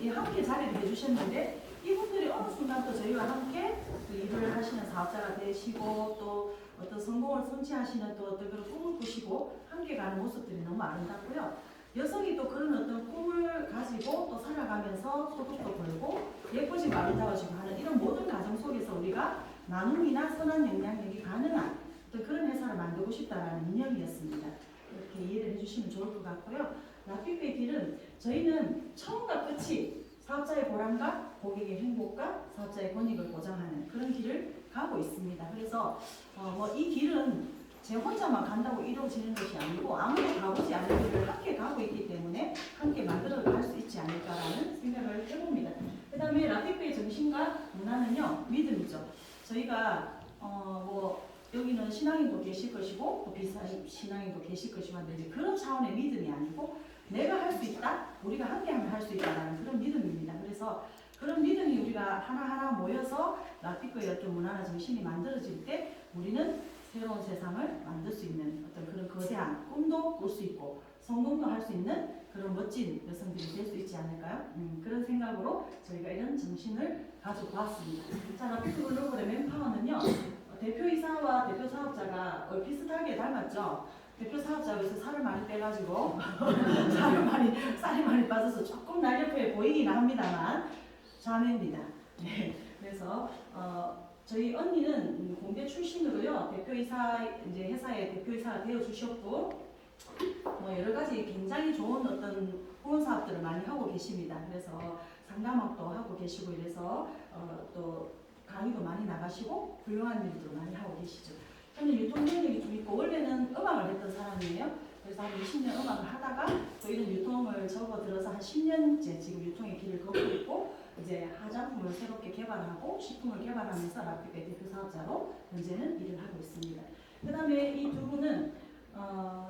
함께 자리를 해주셨는데 이분들이 어느 순간 또 저희와 함께 또 일을 하시는 사업자가 되시고 또 어떤 성공을 성취하시는 또 어떤 그런 꿈을 꾸시고 함께 가는 모습들이 너무 아름답고요. 여성이 또 그런 어떤 꿈을 가지고 또 살아가면서 소득도 벌고 예뻐지고 아름다워지고 하는 이런 모든 과정 속에서 우리가 나눔이나 선한 영향력이 가능한 또 그런 회사를 만들고 싶다라는 이념이었습니다. 이렇게 이해를 해주시면 좋을 것 같고요. 라피페의 길은 저희는 처음과 끝이 사업자의 보람과 고객의 행복과 사업자의 권익을 보장하는 그런 길을 가고 있습니다. 그래서 이 길은 제 혼자만 간다고 이루어지는 것이 아니고 아무도 가보지 않은 길을 함께 가고 있기 때문에 함께 만들어 갈 수 있지 않을까라는 생각을 해봅니다. 그 다음에 라피페의 정신과 문화는요, 믿음이죠. 저희가 여기는 신앙인도 계실 것이고 또 비슷한 신앙인도 계실 것이고 한데 그런 차원의 믿음이 아니고 내가 할 수 있다, 우리가 함께하면 할 수 있다라는 그런 믿음입니다. 그래서 그런 믿음이 우리가 하나하나 모여서 라피페의 어떤 문화나 정신이 만들어질 때 우리는 새로운 세상을 만들 수 있는 어떤 그런 거대한 꿈도 꿀 수 있고 성공도 할 수 있는 그런 멋진 여성들이 될 수 있지 않을까요? 그런 생각으로 저희가 이런 정신을 가져보았습니다. 자, 라피페 글로벌의 맨파워는요, 대표이사와 대표 사업자가 비슷하게 닮았죠. 대표 사업자가 요새 살을 많이 빼가지고 쌀이 많이 빠져서 조금 날렵해 보이긴 합니다만 자매입니다. 네, 그래서 저희 언니는 공대 출신으로요, 대표이사 이제 회사의 대표이사가 되어 주셨고 여러 가지 굉장히 좋은 어떤 후원 사업들을 많이 하고 계십니다. 그래서 상담학도 하고 계시고 이래서 또 강의도 많이 나가시고 훌륭한 일도 많이 하고 계시죠. 저는 유통 경력이 좀 있고 원래는 음악을 했던 사람이에요. 그래서 한 20년 음악을 하다가 또 이런 유통을 접어들어서 한 10년째 지금 유통의 길을 걷고 있고 이제 화장품을 새롭게 개발하고 식품을 개발하면서 라피페 대표 사업자로 현재는 일을 하고 있습니다. 그 다음에 이 두 분은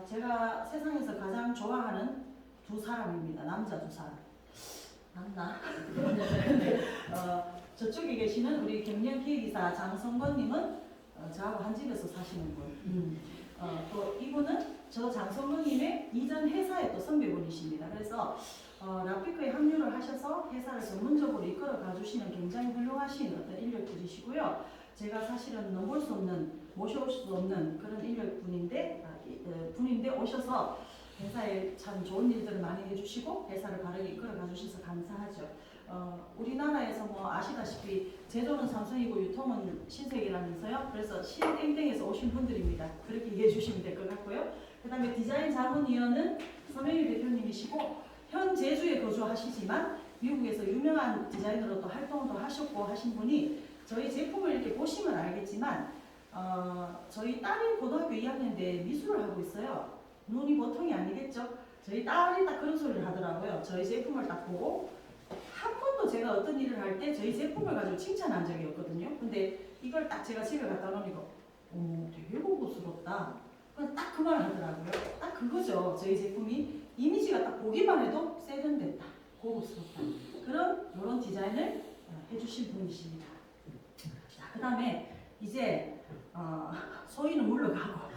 제가 세상에서 가장 좋아하는 두 사람입니다. 남자 두 사람. 맞나? 저쪽에 계시는 우리 경영 기획이사 장성건님은 저하고 한 집에서 사시는 분. 또 이분은 저 장성건님의 이전 회사의 또 선배분이십니다. 그래서 라피페에 합류를 하셔서 회사를 전문적으로 이끌어 가주시는 굉장히 훌륭하신 어떤 인력들이시고요. 제가 사실은 넘볼 수 없는, 모셔올 수 없는 그런 인력분인데 오셔서 회사에 참 좋은 일들을 많이 해주시고 회사를 바르게 이끌어 가주셔서 감사하죠. 우리나라에서 아시다시피 제조는 삼성이고 유통은 신세계라면서요. 그래서 신땡땡에서 오신 분들입니다. 그렇게 이해해 주시면 될 것 같고요. 그 다음에 디자인 자문위원은 서명희 대표님이시고 현 제주에 거주하시지만 미국에서 유명한 디자이너로 또 활동도 하셨고 하신 분이 저희 제품을 이렇게 보시면 알겠지만 저희 딸이 고등학교 2학년 때 미술을 하고 있어요. 눈이 보통이 아니겠죠? 저희 딸이 딱 그런 소리를 하더라고요. 저희 제품을 딱 보고 한 번도 제가 어떤 일을 할 때 저희 제품을 가지고 칭찬한 적이 없거든요. 근데 이걸 딱 제가 집에 갖다 놓으니까 되게 고급스럽다. 그냥 딱 그 말을 하더라고요. 딱 그거죠. 저희 제품이 이미지가 딱 보기만 해도 세련됐다. 고급스럽다. 이런 디자인을 해주신 분이십니다. 자, 그 다음에 이제 소희는 물러가고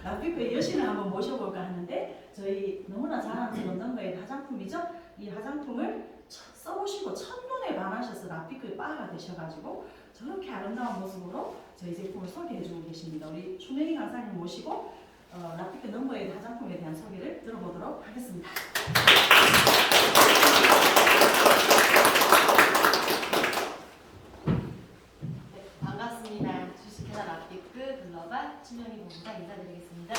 라피페의 여신을 한번 모셔볼까 하는데 저희 너무나 자랑스러운 넘버의 화장품이죠. 이 화장품을 써보시고 첫눈에 반하셔서 라피페 바가 되셔가지고 저렇게 아름다운 모습으로 저희 제품을 소개해주고 계십니다. 우리 추명희 강사님 모시고 라피페 넘버의 화장품에 대한 소개를 들어보도록 하겠습니다. 반갑습니다. 주식회사 라피페 글로벌 추명희 본부장 인사드리겠습니다.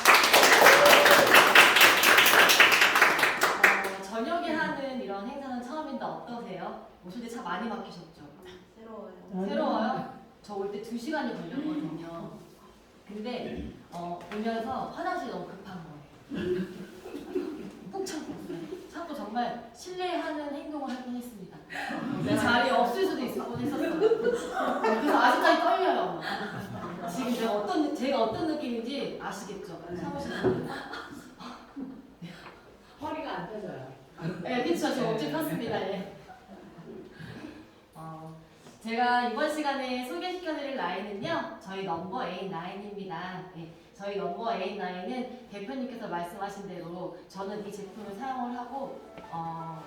저녁에 하는 이런 행사는 처음인데 어떠세요? 오실 때 차 많이 막히셨죠? 새로워요? 저 올 때 2시간이 걸렸거든요. 근데 오면서 화장실이 너무 급한 거예요. 꾹 참고 정말 신뢰하는 행동을 할 뻔했습니다. 이 자리에 없을 수도 있을 뻔했었어요. 그래서 아직까지 떨려요. 지금 제가 어떤 느낌인지 아시겠죠? 사무실에서 허리가 안 펴져요. 네, 그쵸. 저 억지 폈습니다. 예. 제가 이번 시간에 소개시켜드릴 라인은요, 저희 넘버 A9입니다. 네, 저희 넘버 A9은 대표님께서 말씀하신 대로 저는 이 제품을 사용을 하고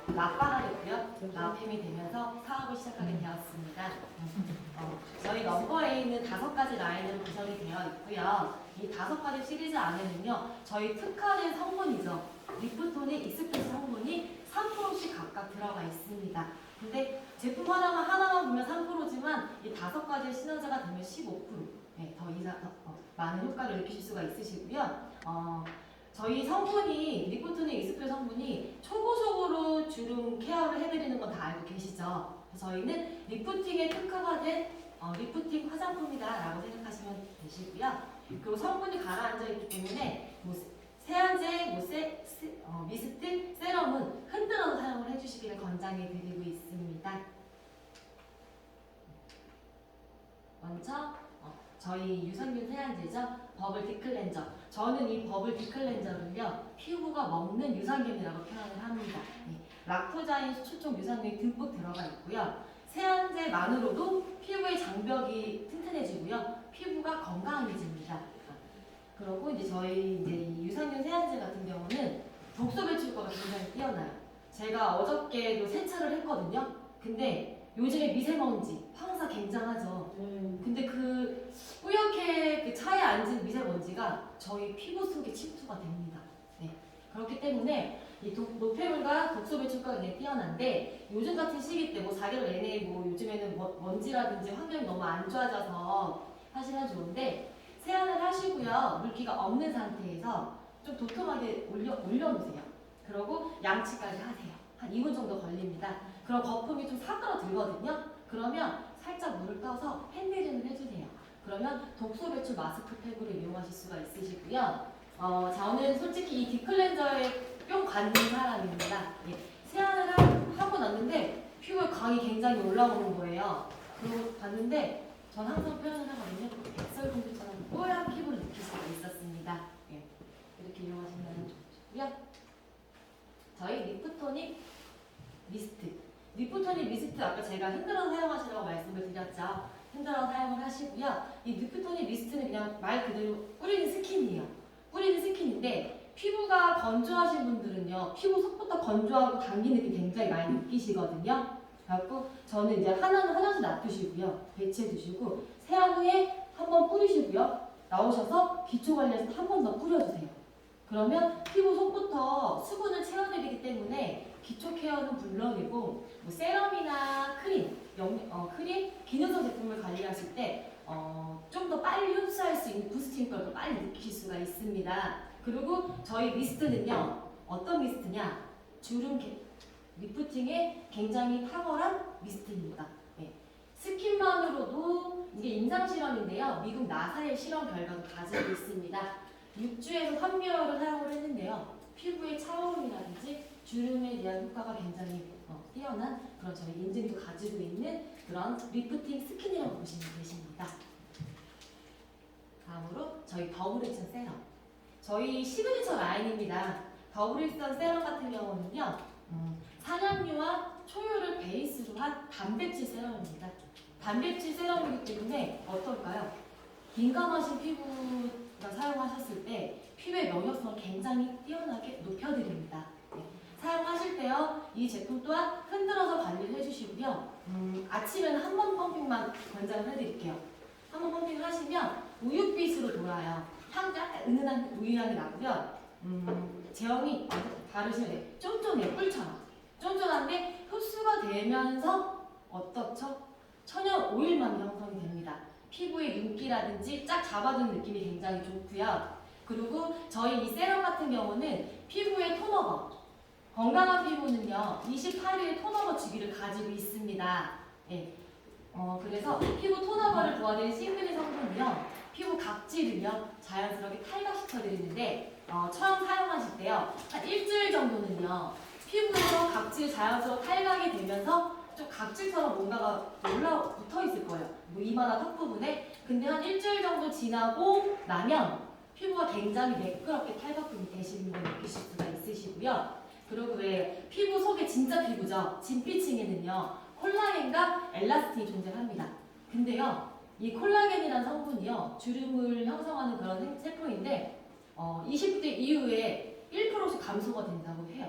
락바라를 라팸이 되면서 사업을 시작하게 되었습니다. 저희 넘버에는 5가지 라인으로 구성이 되어 있고요. 이 5가지 시리즈 안에는요, 저희 특화된 성분이죠. 리프톤의 익스프레스 성분이 3%씩 각각 들어가 있습니다. 근데 제품 하나만 보면 3%지만 이 5가지 시너지가 되면 15%, 네, 더 이상 많은 효과를 느끼실 수가 있으시고요. 저희 성분이 리프톤의 익스프레스 성분이 초고속으로 주름 케어를 해드리는 건 다 알고 계시죠? 저희는 리프팅에 특화가 된 리프팅 화장품이다라고 생각하시면 되시고요. 그리고 성분이 가라앉아 있기 때문에 세안제, 미스트, 세럼은 흔들어서 사용을 해주시기를 권장해 드리고 있습니다. 먼저 저희 유산균 세안제죠. 버블 디클렌저. 저는 이 버블 디클렌저를요, 피부가 먹는 유산균이라고 표현을 합니다. 락토자인 수초종 유산균이 듬뿍 들어가 있고요. 세안제만으로도 피부의 장벽이 튼튼해지고요, 피부가 건강해집니다. 그리고 이제 저희 이 유산균 세안제 같은 경우는 독소 배출과가 굉장히 뛰어나요. 제가 어저께도 세차를 했거든요. 근데 요즘에 미세먼지, 황사 굉장하죠. 근데 그 뿌옇게 그 차에 앉은 미세먼지가 저희 피부 속에 침투가 됩니다. 네. 그렇기 때문에 이 노폐물과 독소 배출과가 굉장히 뛰어난데, 요즘 같은 시기 때 4개월 내내 요즘에는 먼지라든지 환경이 너무 안 좋아져서 하시면 좋은데, 세안을 하시고요, 물기가 없는 상태에서 좀 도톰하게 올려놓으세요. 그리고 양치까지 하세요. 한 2분 정도 걸립니다. 그럼 거품이 좀 사그러들거든요. 그러면 살짝 물을 떠서 핸드링을 해주세요. 그러면 독소 배출 마스크팩으로 이용하실 수가 있으시고요. 저는 솔직히 이 디클렌저에 뿅 관는 사람입니다. 세안을 하고 났는데 피부에 광이 굉장히 올라오는 거예요. 그리고 봤는데 전 항상 표현을 하거든요. 백설공주처럼 뽀얀 피부를 느낄 수가 있었습니다. 이렇게 이용하시면 좋고요. 저희 리프토닉 미스트. 리프토닉 미스트 아까 제가 흔들어서 사용하시라고 말씀을 드렸죠. 흔들어서 사용을 하시고요. 이 리프토닉 미스트는 그냥 말 그대로 뿌리는 스킨이에요. 뿌리는 스킨인데 피부가 건조하신 분들은요, 피부 속부터 건조하고 당긴 느낌 굉장히 많이 느끼시거든요. 그래갖고 저는 이제 하나는 화장실 놔두시고요, 배치해 두시고 세안 후에 한번 뿌리시고요, 나오셔서 기초 관리해서 한 번 더 뿌려주세요. 그러면 피부 속부터 수분을 채워드리기 때문에 기초 케어는 물론이고 세럼이나 크림, 기능성 제품을 관리하실 때 좀 더 빨리 흡수할 수 있는 부스팅 효과를 빨리 느끼실 수가 있습니다. 그리고 저희 미스트는요, 어떤 미스트냐, 주름 리프팅에 굉장히 탁월한 미스트입니다. 스킨만으로도 이게 임상 실험인데요, 미국 나사의 실험 결과도 가지고 있습니다. 6주에서 3개월을 사용을 했는데요, 피부의 차오름이라든지 주름에 대한 효과가 굉장히 뛰어난 그런 저희 인증도 가지고 있는 그런 리프팅 스킨이라고 보시면 되십니다. 다음으로 저희 더블 액션 세럼. 저희 시그니처 라인입니다. 더블 액션 세럼 같은 경우는요, 산양유와 초유를 베이스로 한 단백질 세럼입니다. 단백질 세럼이기 때문에 어떨까요? 민감하신 피부가 사용하셨을 때 피부의 면역성을 굉장히 뛰어나게 높여드립니다. 사용하실 때요, 이 제품 또한 흔들어서 관리를 해주시고요. 아침에는 한 번 펌핑만 권장을 해드릴게요. 한 번 펌핑을 하시면 우윳빛으로 돌아요. 약간 은은한 우유향이 나고요. 제형이 바르시면 돼요. 쫀쫀해요, 꿀처럼. 쫀쫀한데 흡수가 되면서 어떻죠? 천연 오일만 형성이 됩니다. 피부의 윤기라든지 쫙 잡아주는 느낌이 굉장히 좋고요. 그리고 저희 이 세럼 같은 경우는 피부의 톤오버, 건강한 피부는요 28일의 톤오버 주기를 가지고 있습니다. 그래서 피부 톤오버를 도와드리는 싱글린 성분이요, 피부 각질을요 자연스럽게 탈각시켜드리는데, 처음 사용하실 때요 한 일주일 정도는요 피부에서 각질이 자연스럽게 탈각이 되면서 좀 각질처럼 뭔가가 붙어 있을 거예요. 이마나 턱 부분에. 근데 한 일주일 정도 지나고 나면 피부가 굉장히 매끄럽게 탈각품이 되시는 걸 느끼실 수가 있으시고요. 그리고 왜 피부 속에 진짜 피부죠, 진피층에는요 콜라겐과 엘라스틴이 존재합니다. 근데요, 이 콜라겐이라는 성분이요 주름을 형성하는 그런 세포인데 20대 이후에 1%씩 감소가 된다고 해요.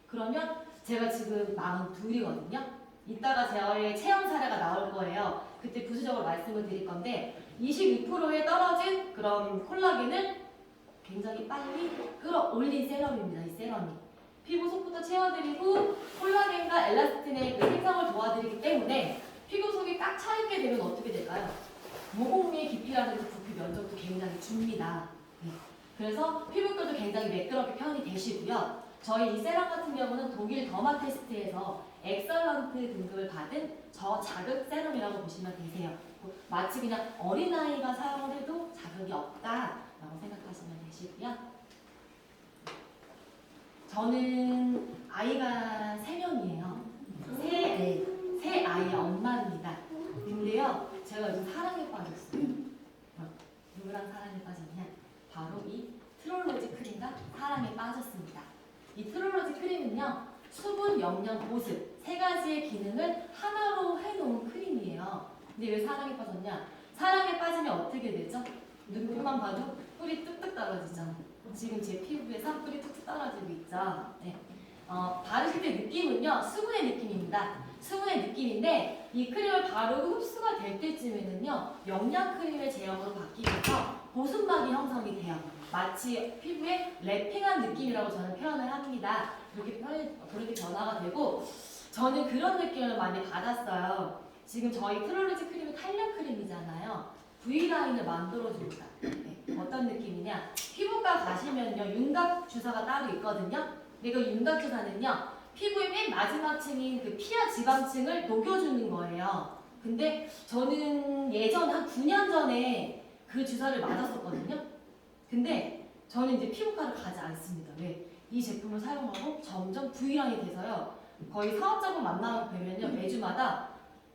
그러면 제가 지금 42이거든요. 이따가 저의 체험 사례가 나올 거예요. 그때 부수적으로 말씀을 드릴 건데 26%에 떨어진 그런 콜라겐을 굉장히 빨리 끌어올린 세럼입니다. 이 세럼이. 피부 속부터 채워드리고 콜라겐과 엘라스틴의 그 생성을 도와드리기 때문에 피부 속이 꽉 차있게 되면 어떻게 될까요? 모공미의 깊이라든지 부피 면적도 굉장히 줍니다. 네. 그래서 피부결도 굉장히 매끄럽게 표현이 되시고요. 저희 이 세럼 같은 경우는 독일 더마 테스트에서 엑설런트 등급을 받은 저자극 세럼이라고 보시면 되세요. 마치 그냥 어린아이가 사용을 해도 자극이 없다라고 생각하시면 되시고요. 저는 아이가 3명이에요. 세 아이의 엄마입니다. 근데요, 제가 요즘 사랑에 빠졌어요. 누구랑 사랑에 빠졌냐? 바로 이 트롤로지 크림과 사랑에 빠졌습니다. 이 트롤로지 크림은요, 수분, 영양, 보습 3가지의 기능을 하나로 해놓은 크림이에요. 근데 왜 사랑에 빠졌냐? 사랑에 빠지면 어떻게 되죠? 눈빛만 봐도 뿔이 뚝뚝 떨어지죠. 지금 제 피부에서 뿔이 뚝뚝 떨어지고 있죠. 네. 바르실 때 느낌은요, 수분의 느낌입니다. 수분의 느낌인데 이 크림을 바르고 흡수가 될 때쯤에는요, 영양 크림의 제형으로 바뀌면서 보습막이 형성이 돼요. 마치 피부에 랩핑한 느낌이라고 저는 표현을 합니다. 그렇게 변화가 되고, 저는 그런 느낌을 많이 받았어요. 지금 저희 트롤로지 크림이 탄력 크림이잖아요. V라인을 만들어줍니다. 네. 어떤 느낌이냐? 피부과 가시면요, 윤곽 주사가 따로 있거든요. 근데 그 윤곽 주사는요, 피부의 맨 마지막 층인 그 피하 지방층을 녹여주는 거예요. 근데 저는 예전 한 9년 전에 그 주사를 맞았었거든요. 근데 저는 이제 피부과를 가지 않습니다. 왜? 이 제품을 사용하고 점점 V라인이 돼서요. 거의 사업자분 만나고 뵈면요, 매주마다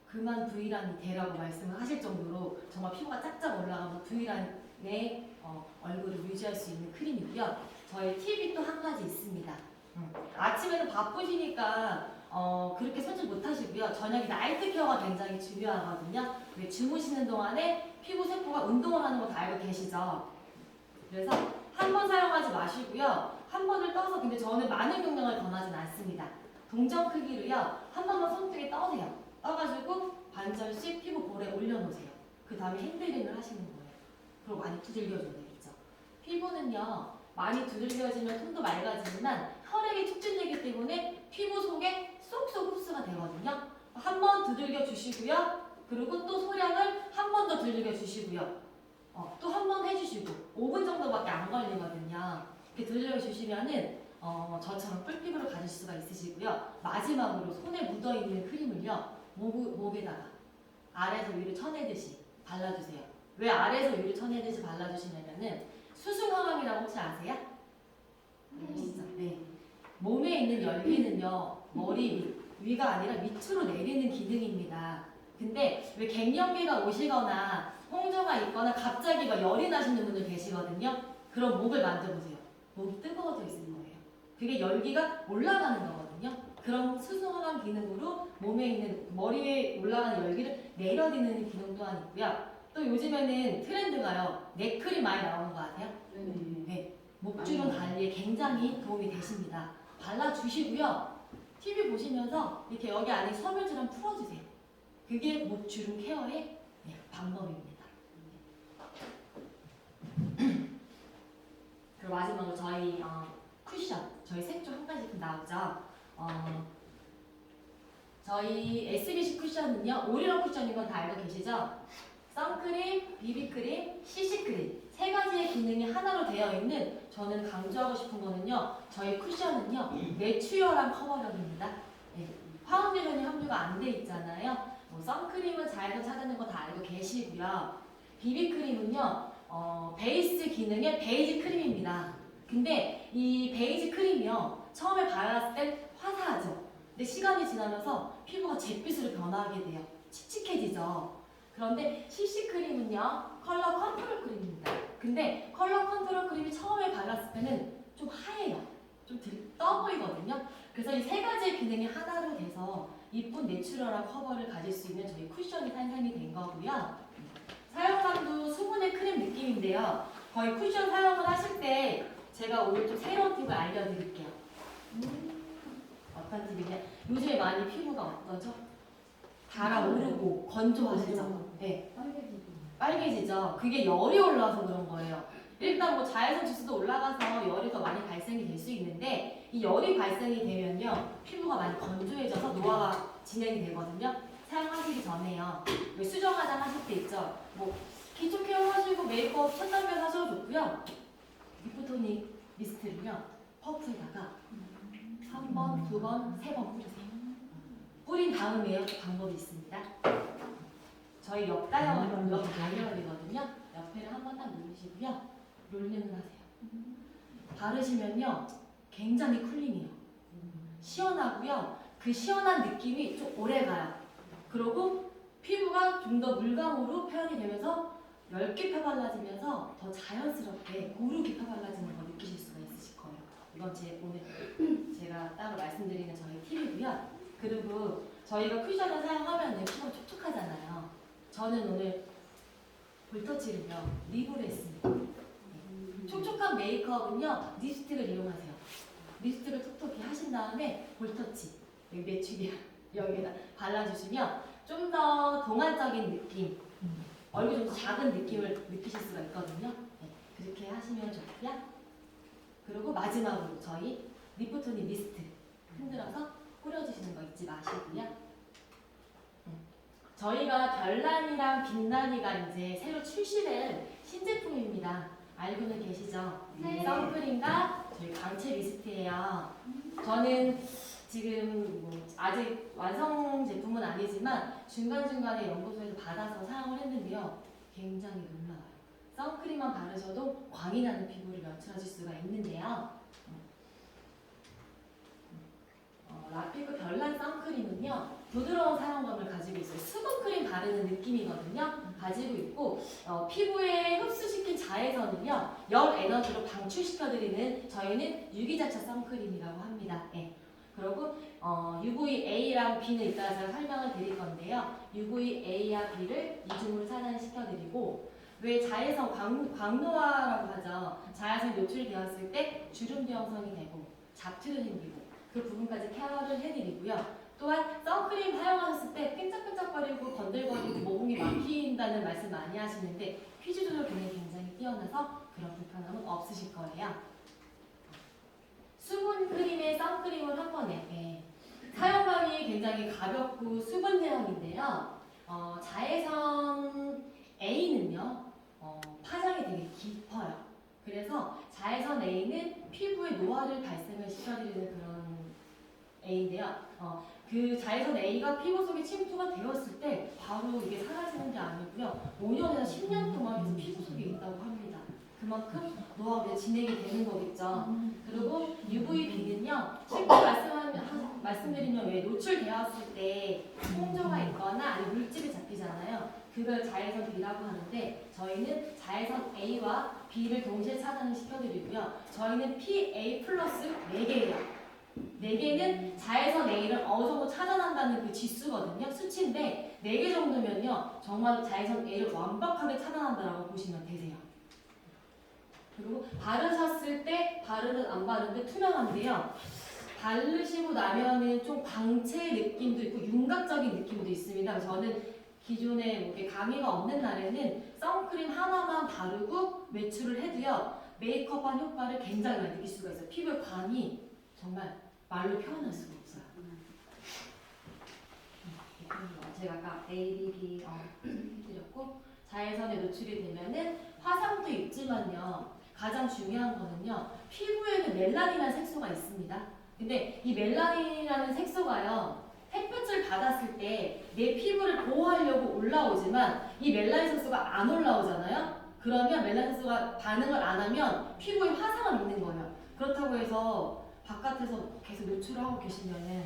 그만 V라인이 되라고 말씀을 하실 정도로 정말 피부가 짝짝 올라가면서 V라인의 얼굴을 유지할 수 있는 크림이고요. 저의 팁이 또 한 가지 있습니다. 아침에는 바쁘시니까 그렇게 손질 못 하시고요. 저녁에 나이트 케어가 굉장히 중요하거든요. 왜 주무시는 동안에 피부 세포가 운동을 하는 거 다 알고 계시죠? 그래서 한 번 사용하지 마시고요. 한 번을 떠서, 근데 저는 많은 용량을 권하진 않습니다. 동전 크기로요. 한 번만 손등에 떠세요. 떠가지고 반절씩 피부 볼에 올려놓으세요. 그 다음에 핸들링을 하시는 거예요. 그리고 많이 두들겨줘야 되겠죠. 피부는요, 많이 두들겨지면 톤도 맑아지지만 혈액이 촉진되기 때문에 피부 속에 쏙쏙 흡수가 되거든요. 한 번 두들겨 주시고요. 그리고 또 소량을 한 번 더 두들겨 주시고요. 또 한 번 해주시고 5분 정도밖에 안 걸리거든요. 이렇게 두들겨 주시면은 저처럼 뿔피부를 가질 수가 있으시고요. 마지막으로 손에 묻어있는 크림을요, 목에다가 아래에서 위로 쳐내듯이 발라주세요. 왜 아래에서 위로 쳐내듯이 발라주시냐면은 수승화강이라고 혹시 아세요? 아시죠? 네. 몸에 있는 열기는요, 머리 위가 아니라 밑으로 내리는 기능입니다. 근데 왜 갱년기가 오시거나 홍조가 있거나 갑자기 막 열이 나시는 분들 계시거든요. 그럼 목을 만져보세요. 목이 뜨거워져 있는 거예요. 그게 열기가 올라가는 거거든요. 그런 수승화강 기능으로 몸에 있는 머리에 올라가는 열기를 내려드리는 기능 또한 있고요. 또 요즘에는 트렌드가요, 넥크림 많이 나오는 거 아세요? 네. 목주름 관리에 굉장히 도움이 되십니다. 발라주시고요. TV 보시면서 이렇게 여기 안에 섬유질을 풀어주세요. 그게 목주름 케어의 방법입니다. 그리고 마지막으로 저희 쿠션, 저희 색조 한 가지 나오죠. 저희 SBC 쿠션은요, 오리런 쿠션인 건 다 알고 계시죠? 선크림, 비비크림, CC크림 3가지의 기능이 하나로 되어 있는, 저는 강조하고 싶은 거는요, 저희 쿠션은요, 내추럴한 커버력입니다. 네. 파운데이션이 함유가 안 돼 있잖아요. 선크림은 자외선 차단하는 거 다 알고 계시고요. 비비크림은요, 베이스 기능의 베이지 크림입니다. 근데 이 베이지 크림이요, 처음에 발랐을 때 화사하죠. 근데 시간이 지나면서 피부가 잿빛으로 변하게 돼요. 칙칙해지죠. 그런데 CC크림은요, 컬러 컨트롤 크림입니다. 근데 컬러 컨트롤 크림이 처음에 발랐을 때는 좀 하얘요. 좀 떠 보이거든요. 그래서 이 3가지의 기능이 하나로 돼서 이쁜 내추럴한 커버를 가질 수 있는 저희 쿠션이 탄생이 된 거고요. 사용감도 수분의 크림 느낌인데요. 거의 쿠션 사용을 하실 때 제가 오늘 좀 새로운 팁을 알려드릴게요. 어떤 팁이냐? 요즘에 많이 피부가 어떠죠? 달아오르고 건조하시죠? 네. 빨개지죠? 그게 열이 올라와서 그런 거예요. 일단 뭐 자외선 지수도 올라가서 열이 더 많이 발생이 될 수 있는데 이 열이 발생이 되면요 피부가 많이 건조해져서 노화가 진행이 되거든요. 사용하시기 전에요. 수정 화장 하실 때 있죠. 뭐 기초 케어 하시고 메이크업 첫 단계 하셔도 좋고요. 리프토닉 미스트를요 퍼프에다가 한 번, 두 번, 세 번 뿌리세요. 뿌린 다음에요 방법이 있습니다. 저희 옆 다이얼이거든요. 옆에를 한 번 딱 누르시고요. 롤링을 하세요. 바르시면요 굉장히 쿨링해요. 시원하고요. 그 시원한 느낌이 좀 오래 가요. 그리고 피부가 좀 더 물감으로 표현이 되면서 얇게 펴발라지면서 더 자연스럽게 고르게 펴발라지는 걸 느끼실 수가 있으실 거예요. 이건 오늘 제가 따로 말씀드리는 저희 팁이고요. 그리고 저희가 쿠션을 사용하면 피부가 촉촉하잖아요. 저는 오늘 볼터치를요 립으로 했습니다. 촉촉한 메이크업은요 립스틱을 이용하세요. 립스틱을 톡톡히 하신 다음에 볼터치 여기 메추리 여기에다 발라주시면 좀 더 동안적인 느낌, 얼굴 좀 작은 느낌을 느끼실 수가 있거든요. 네, 그렇게 하시면 좋고요. 그리고 마지막으로 저희 리프토닉 미스트 흔들어서 뿌려주시는 거 잊지 마시고요. 저희가 별난이랑 빛난이가 이제 새로 출시된 신제품입니다. 알고는 계시죠? 네. 선크림과 저희 강체 미스트예요. 저는 지금 뭐 아직 완성 제품은 아니지만 중간중간에 연구소에서 받아서 사용을 했는데요. 굉장히 놀라워요. 선크림만 바르셔도 광이 나는 피부를 연출하실 수가 있는데요. 라피크 별난 선크림은요 부드러운 사용감을 가지고 있어요. 수분크림 바르는 느낌이거든요. 가지고 있고 피부에 흡수시킨 자외선은요 열 에너지로 방출시켜드리는 저희는 유기자차 선크림이라고 합니다. 네. 그리고 UVA랑 B는 이따가 제가 설명을 드릴 건데요. UVA와 B를 이중으로 차단시켜드리고 왜 자외선 광노화라고 하죠. 자외선 노출이 되었을 때 주름도 형성이 되고 잡티도 생기고 그 부분까지 케어를 해드리고요. 또한 선크림 사용하셨을 때 끈적끈적거리고 번들거리고 모공이 막힌다는 말씀 많이 하시는데 피지 조절 기능이 굉장히 뛰어나서 그런 불편함은 없으실 거예요. 수분 크림에 선크림을 한 번에 사용감이 굉장히 가볍고 수분 제형인데요. 자외선 A는요 파장이 되게 깊어요. 그래서 자외선 A는 피부에 노화를 발생을 시켜드리는 그런 A인데요. 그 자외선 A가 피부 속에 침투가 되었을 때 바로 이게 사라지는 게 아니고요. 5년에서 10년 동안 계속 피부 속에 있다고 합니다. 그만큼 노화가 진행이 되는 거겠죠. 그리고 UVB는요. 쉽게 말씀드리면 왜 노출되었을 때 홍조가 있거나 아니면 물집이 잡히잖아요. 그걸 자외선 B라고 하는데 저희는 자외선 A와 B를 동시에 차단을 시켜드리고요. 저희는 PA 플러스 4개예요. 4개는 자외선 A를 어느 정도 차단한다는 그 지수거든요. 수치인데 4개 정도면요. 정말 자외선 A를 완벽하게 차단한다라고 보시면 되세요. 그리고 바르셨을 때 바르든 안 바르든 투명한데요. 바르시고 나면은 좀 광채 느낌도 있고 윤곽적인 느낌도 있습니다. 저는 기존에 뭐 가미가 없는 날에는 선크림 하나만 바르고 외출을 해도요. 메이크업한 효과를 굉장히 많이 느낄 수가 있어요. 피부의 광이 정말 말로 표현할 수가 없어요. 제가 아까 A, B, B 해드렸고 자외선에 노출이 되면은 화상도 있지만요. 가장 중요한 거는요. 피부에는 멜라닌이라는 색소가 있습니다. 근데 이 멜라닌이라는 색소가요. 햇빛을 받았을 때 내 피부를 보호하려고 올라오지만 이 멜라닌 색소가 안 올라오잖아요. 그러면 멜라닌 색소가 반응을 안 하면 피부에 화상을 입는 거예요. 그렇다고 해서 바깥에서 계속 노출을 하고 계시면은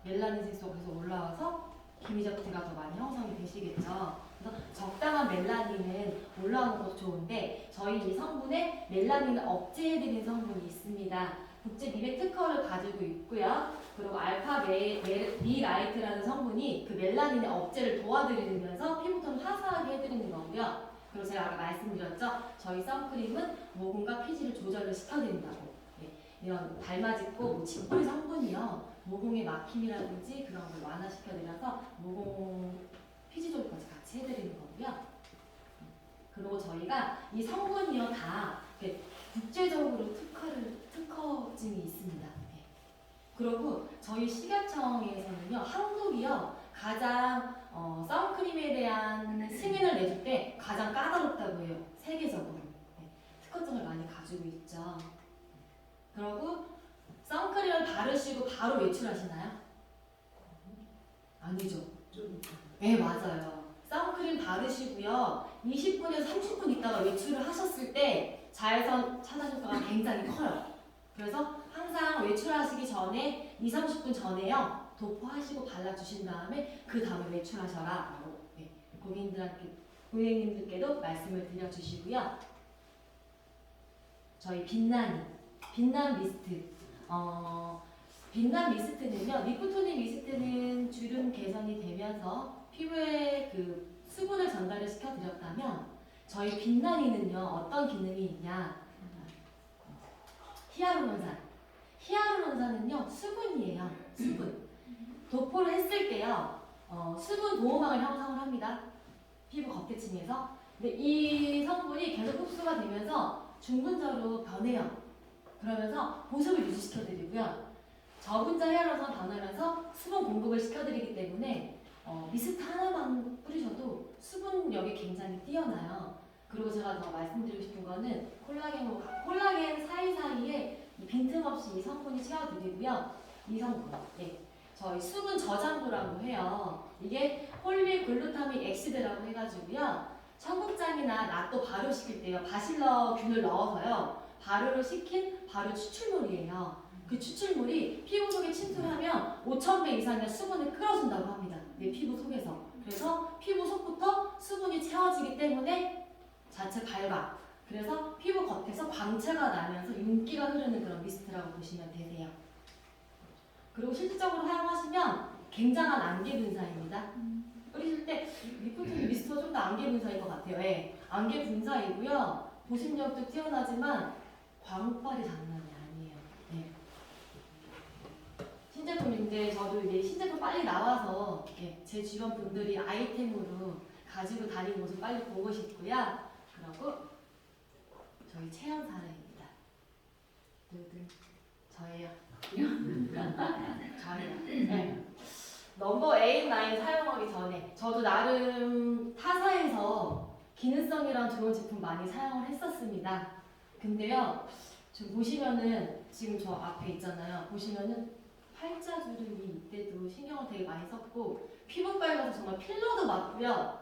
멜라닌 색소가 계속 올라와서 기미잡티가 더 많이 형성이 되시겠죠. 그래서 적당한 멜라닌은 올라오는 것도 좋은데 저희 이 성분에 멜라닌을 억제해드리는 성분이 있습니다. 국제 미백 특허를 가지고 있고요. 그리고 알파 미라이트라는 성분이 그 멜라닌의 억제를 도와드리면서 피부톤을 화사하게 해드리는 거고요. 그리고 제가 아까 말씀드렸죠. 저희 선크림은 모공과 피지를 조절을 시켜드린다고. 이런 달맞이고 뭐 집뿌리 성분이요. 모공의 막힘이라든지 그런 걸 완화시켜드려서 모공 피지 조리까지 같이 해드리는 거고요. 그리고 저희가 이 성분이요 다 이렇게 국제적으로 특허증이 있습니다. 네. 그리고 저희 식약청에서는요 한국이요 가장 선크림에 대한 승인을 내줄 때 가장 까다롭다고 해요. 세계적으로. 네. 특허증을 많이 가지고 있죠. 그리고 선크림을 바르시고 바로 외출하시나요? 아니죠. 네 맞아요. 선크림 바르시고요 20분에서 30분 있다가 외출을 하셨을 때 자외선 차단 효과가 굉장히 커요. 그래서 항상 외출하시기 전에 20-30분 전에요 도포하시고 발라주신 다음에 그 다음에 외출하셔라 라고 네, 고객님들께도 말씀을 드려주시고요. 저희 빛난 미스트 빛난 미스트는요 리프토닉 미스트는 주름 개선이 되면서 피부에 그 수분을 전달을 시켜드렸다면 저희 빛나니는요 어떤 기능이 있냐 히아루론산은요 수분이에요. 수분 도포를 했을 때요 수분 보호막을 형성을 합니다. 피부 겉대층에서. 근데 이 성분이 계속 흡수가 되면서 중분자로 변해요. 그러면서 보습을 유지시켜드리고요 저분자 히아루론산 변하면서 수분 공급을 시켜드리기 때문에 미스트 하나만 뿌리셔도 수분력이 굉장히 뛰어나요. 그리고 제가 더 말씀드리고 싶은 거는 콜라겐 사이사이에 이 빈틈없이 이 성분이 채워드리고요. 이 성분, 예, 저희 수분 저장부라고 해요. 이게 폴리글루타민 엑시드라고 해가지고요. 청국장이나 낫또 발효시킬 때요. 바실러균을 넣어서요. 발효를 시킨 발효 추출물이에요. 그 추출물이 피부 속에 침투하면 5,000배 이상의 수분을 끌어준다고 합니다. 내 피부 속에서. 그래서 피부 속부터 수분이 채워지기 때문에 자체 발광. 그래서 피부 겉에서 광채가 나면서 윤기가 흐르는 그런 미스트라고 보시면 되세요. 그리고 실질적으로 사용하시면 굉장한 안개 분사입니다. 뿌리실 때 리프토닉 미스트가 좀 더 안개 분사인 것 같아요. 네, 안개 분사이고요. 보습력도 뛰어나지만 광빨이 장난이 아니에요. 네. 신제품인데 저도 이제 신제품 빨리 나와서 제 주변 분들이 아이템으로 가지고 다니는 모습 빨리 보고 싶고요. 그리고 저희 체험 사례입니다. 저예요. 저예요. 네. 넘버 8, 9 사용하기 전에 저도 나름 타사에서 기능성이랑 좋은 제품 많이 사용을 했었습니다. 근데요, 지금 보시면은 지금 저 앞에 있잖아요. 보시면은 팔자주름이 이때도 신경을 되게 많이 썼고 피부과에 가서 정말 필러도 맞고요.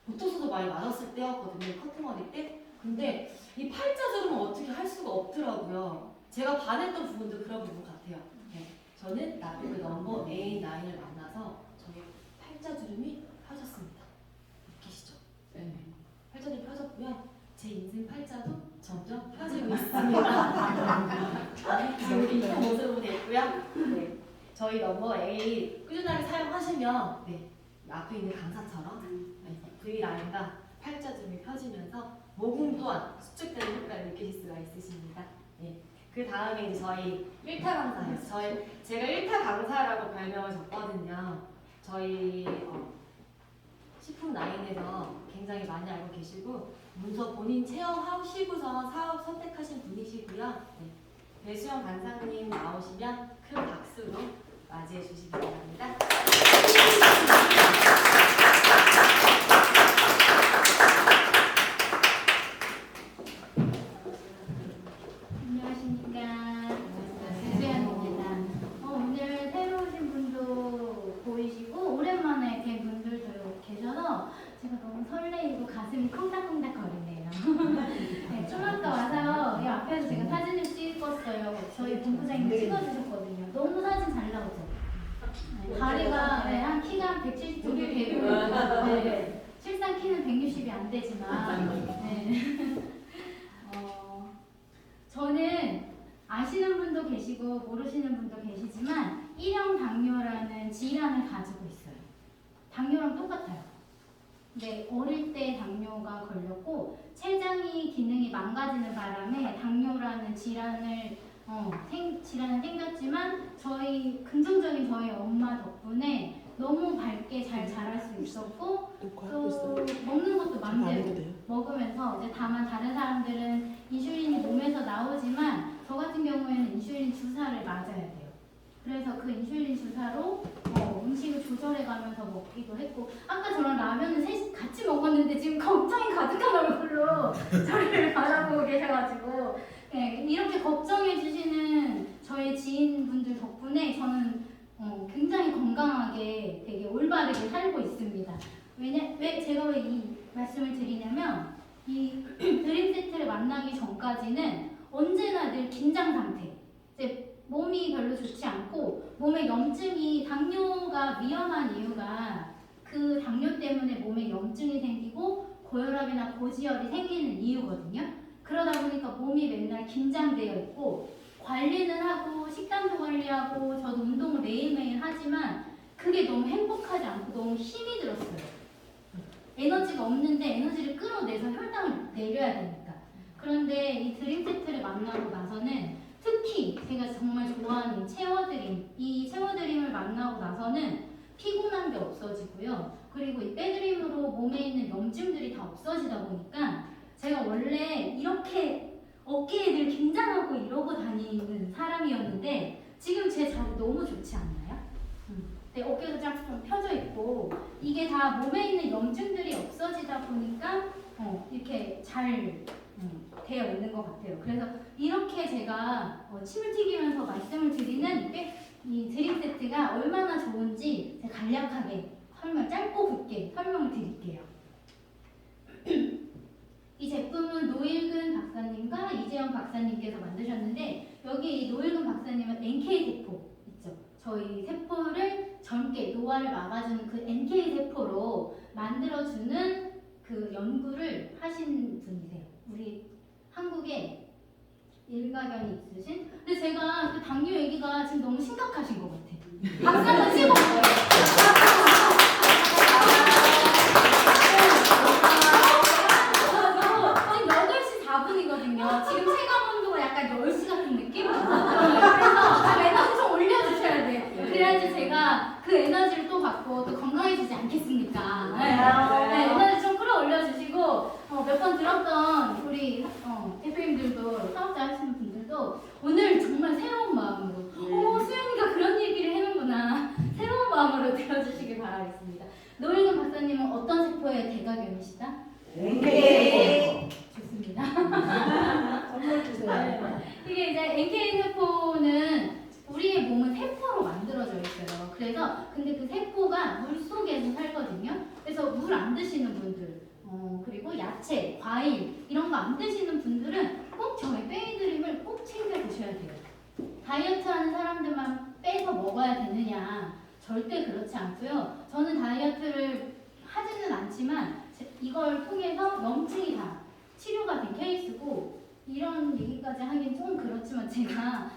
보톡스도 많이 맞았을 때였거든요. 커트머리 때. 근데 이 팔자주름은 어떻게 할 수가 없더라고요. 제가 반했던 부분도 그런 부분 같아요. 네. 저는 나비그 넘버 8, 9을 만나서 저희 팔자주름이 펴졌습니다. 느끼시죠? 네. 팔자주름이 펴졌고요. 제 인생 팔자도 점점 펴지고 있습니다. 지금 이런 모습으로 됐고요. 네. 저희 넘버 8 꾸준하게 사용하시면 네. 앞에 있는 강사처럼 V라인과 팔자주름이 펴지면서 모공 또한 수축되는 효과를 느끼실 수가 있으십니다. 네. 그 다음에 이제 저희 1타 강사예요. 제가 1타 강사라고 별명을 줬거든요. 저희 식품 라인에서 굉장히 많이 알고 계시고 문서 본인 체험하시고서 사업 선택하신 분이시고요. 네. 배수영 강사님 나오시면 큰 박수로 맞이해 주시기 바랍니다. 안녕하십니까. 배수연입니다. 오늘 새로 오신 분도 보이시고 오랜만에 뵌 분들도 계셔서 제가 너무 설레이고 가슴이 콩닥콩닥 거리네요. 네, 좀 아까 와서 이 앞에서 제가 사진을 찍었어요. 저희 본부장님이 찍어주셨거든요. 너무 사진 잘 나오죠? 네, 다리가 네, 한 키가 170 되고 네, 실상 키는 160이 안 되지만 네. 저는 아시는 분도 계시고 모르시는 분도 계시지만 1형 당뇨라는 질환을 가지고 있어요. 당뇨랑 똑같아요. 근데 어릴 때 당뇨가 걸렸고 췌장이 기능이 망가지는 바람에 당뇨라는 질환을 질환은 생겼지만 긍정적인 저희 엄마 덕분에 너무 밝게 잘 자랄 수 있었고 또 먹는 것도 맘대로 먹으면서 이제 다만 다른 사람들은 인슐린이 몸에서 나오지만 저 같은 경우에는 인슐린 주사를 맞아야 돼요. 그래서 그 인슐린 주사로 음식을 조절해가면서 먹기도 했고 아까 저랑 라면을 셋이 같이 먹었는데 지금 걱정이 가득한 얼굴로 저를 바라보고 계셔가지고 네, 이렇게 걱정해 주시는 저의 지인분들 덕분에 저는 굉장히 건강하게 되게 올바르게 살고 있습니다. 제가 왜 이 말씀을 드리냐면 이 드림 세트를 만나기 전까지는 언제나 늘 긴장 상태. 이제 몸이 별로 좋지 않고 몸에 염증이 당뇨가 위험한 이유가 그 당뇨 때문에 몸에 염증이 생기고 고혈압이나 고지혈이 생기는 이유거든요. 그러다 보니까 몸이 맨날 긴장되어 있고 관리는 하고 식단도 관리하고 저도 운동을 매일매일 하지만 그게 너무 행복하지 않고 너무 힘이 들었어요. 에너지가 없는데 에너지를 끌어내서 혈당을 내려야 되니까. 그런데 이 드림 세트를 만나고 나서는 특히 제가 정말 좋아하는 이 체워드림을 만나고 나서는 피곤한 게 없어지고요. 그리고 이 빼드림으로 몸에 있는 염증들이 다 없어지다 보니까 제가 원래 이렇게 어깨에 늘 긴장하고 이러고 다니는 사람이었는데 지금 제 자세 너무 좋지 않나요? 네, 어깨도 쫙 좀 펴져 있고 이게 다 몸에 있는 염증들이 없어지다 보니까 이렇게 잘 되어 있는 것 같아요. 그래서 이렇게 제가 침을 튀기면서 말씀을 드리는 이 드림 세트가 얼마나 좋은지 제가 간략하게 짧고 굵게 설명을 드릴게요. 이 제품은 노일근 박사님과 이재영 박사님께서 만드셨는데 여기 노일근 박사님은 NK세포 있죠. 저희 세포를 젊게 노화를 막아주는 그 NK세포로 만들어주는 그 연구를 하신 분이세요. 우리 한국에 일가견이 있으신. 근데 제가 그 당뇨 얘기가 지금 너무 심각하신 것 같아요. 박수 한번 치고 가요. 지금 8시 4분이거든요. 지금 체감 온도가 약간 10시 같은 느낌? 그래서 에너지 좀 올려주셔야 돼요. 그래야지 제가 그 에너지를 또 받고 또 건강해지지 않겠습니까? 네, 에너지 좀 끌어올려주시고 몇 번 들었던 우리 대표님들도 사업자 하시는 분들도 오늘 정말 새로운 마음으로 수영이가 그런 얘기를 해놓구나 새로운 마음으로 들어주시길 바라겠습니다. 노일근 박사님은 어떤 세포의 대가견이시다? NK. 좋습니다. 선물 주세요. 이게 이제 NK 세포는 우리의 몸은 세포로 만들어져 있어요. 그래서 근데 그 세포가 물 속에서 살거든요. 그래서 물 안 드시는 분들, 그리고 야채, 과일 이런 거 안 드시는 분들은 꼭 저희 빼드림을 꼭 챙겨 드셔야 돼요. 다이어트하는 사람들만 빼서 먹어야 되느냐? 절대 그렇지 않고요. 저는 다이어트를 하지는 않지만 이걸 통해서 염증이 다 치료가 된 케이스고 이런 얘기까지 하긴 좀 그렇지만 제가